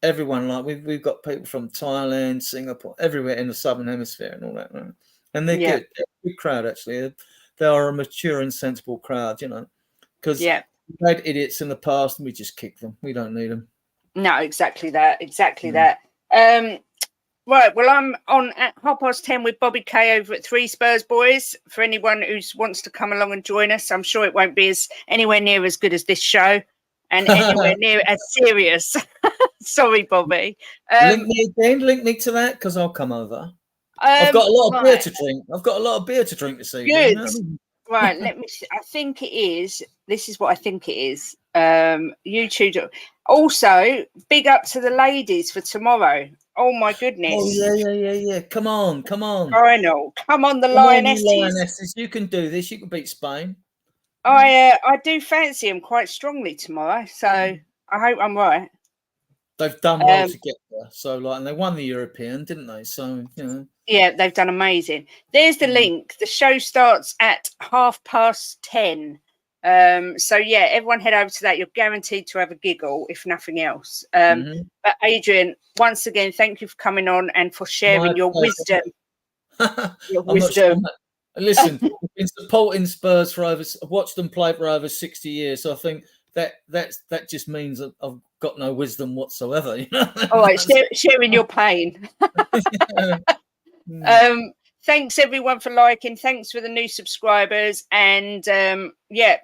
everyone. We've got people from Thailand, Singapore, everywhere in the Southern Hemisphere, and all that. Right? And they're good. They're a good crowd, actually. They are a mature and sensible crowd, because we've had idiots in the past and we just kick them. We don't need them. No, exactly that. That. Right, well, I'm on at 10:30 with Bobby K over at 3 Spurs Boys. For anyone who wants to come along and join us, I'm sure it won't be anywhere near as good as this show, and anywhere near as serious. Sorry, Bobby. Link me to that, because I'll come over. I've got a lot of beer to drink. I've got a lot of beer to drink this evening. Good. Right, let me see. I think it is. This is what I think it is. YouTube. Also, big up to the ladies for tomorrow. Oh my goodness. Oh yeah. Come on. Final. Come on, the Lionesses. You can do this. You can beat Spain. I do fancy them quite strongly tomorrow. So I hope I'm right. They've done well to get there. So and they won the European, didn't they? So Yeah, they've done amazing. There's the link. The show starts at 10:30. So yeah, everyone head over to that. You're guaranteed to have a giggle, if nothing else. But Adrian, once again, thank you for coming on and for sharing your wisdom. Listen, I've been supporting Spurs I've watched them play for over 60 years. So I think that just means that I've got no wisdom whatsoever. All right, sharing your pain. Thanks everyone for liking. Thanks for the new subscribers, and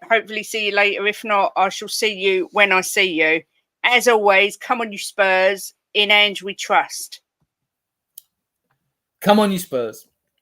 hopefully see you later. If not, I shall see you when I see you. As always, come on you Spurs. In Ange we trust. Come on you Spurs.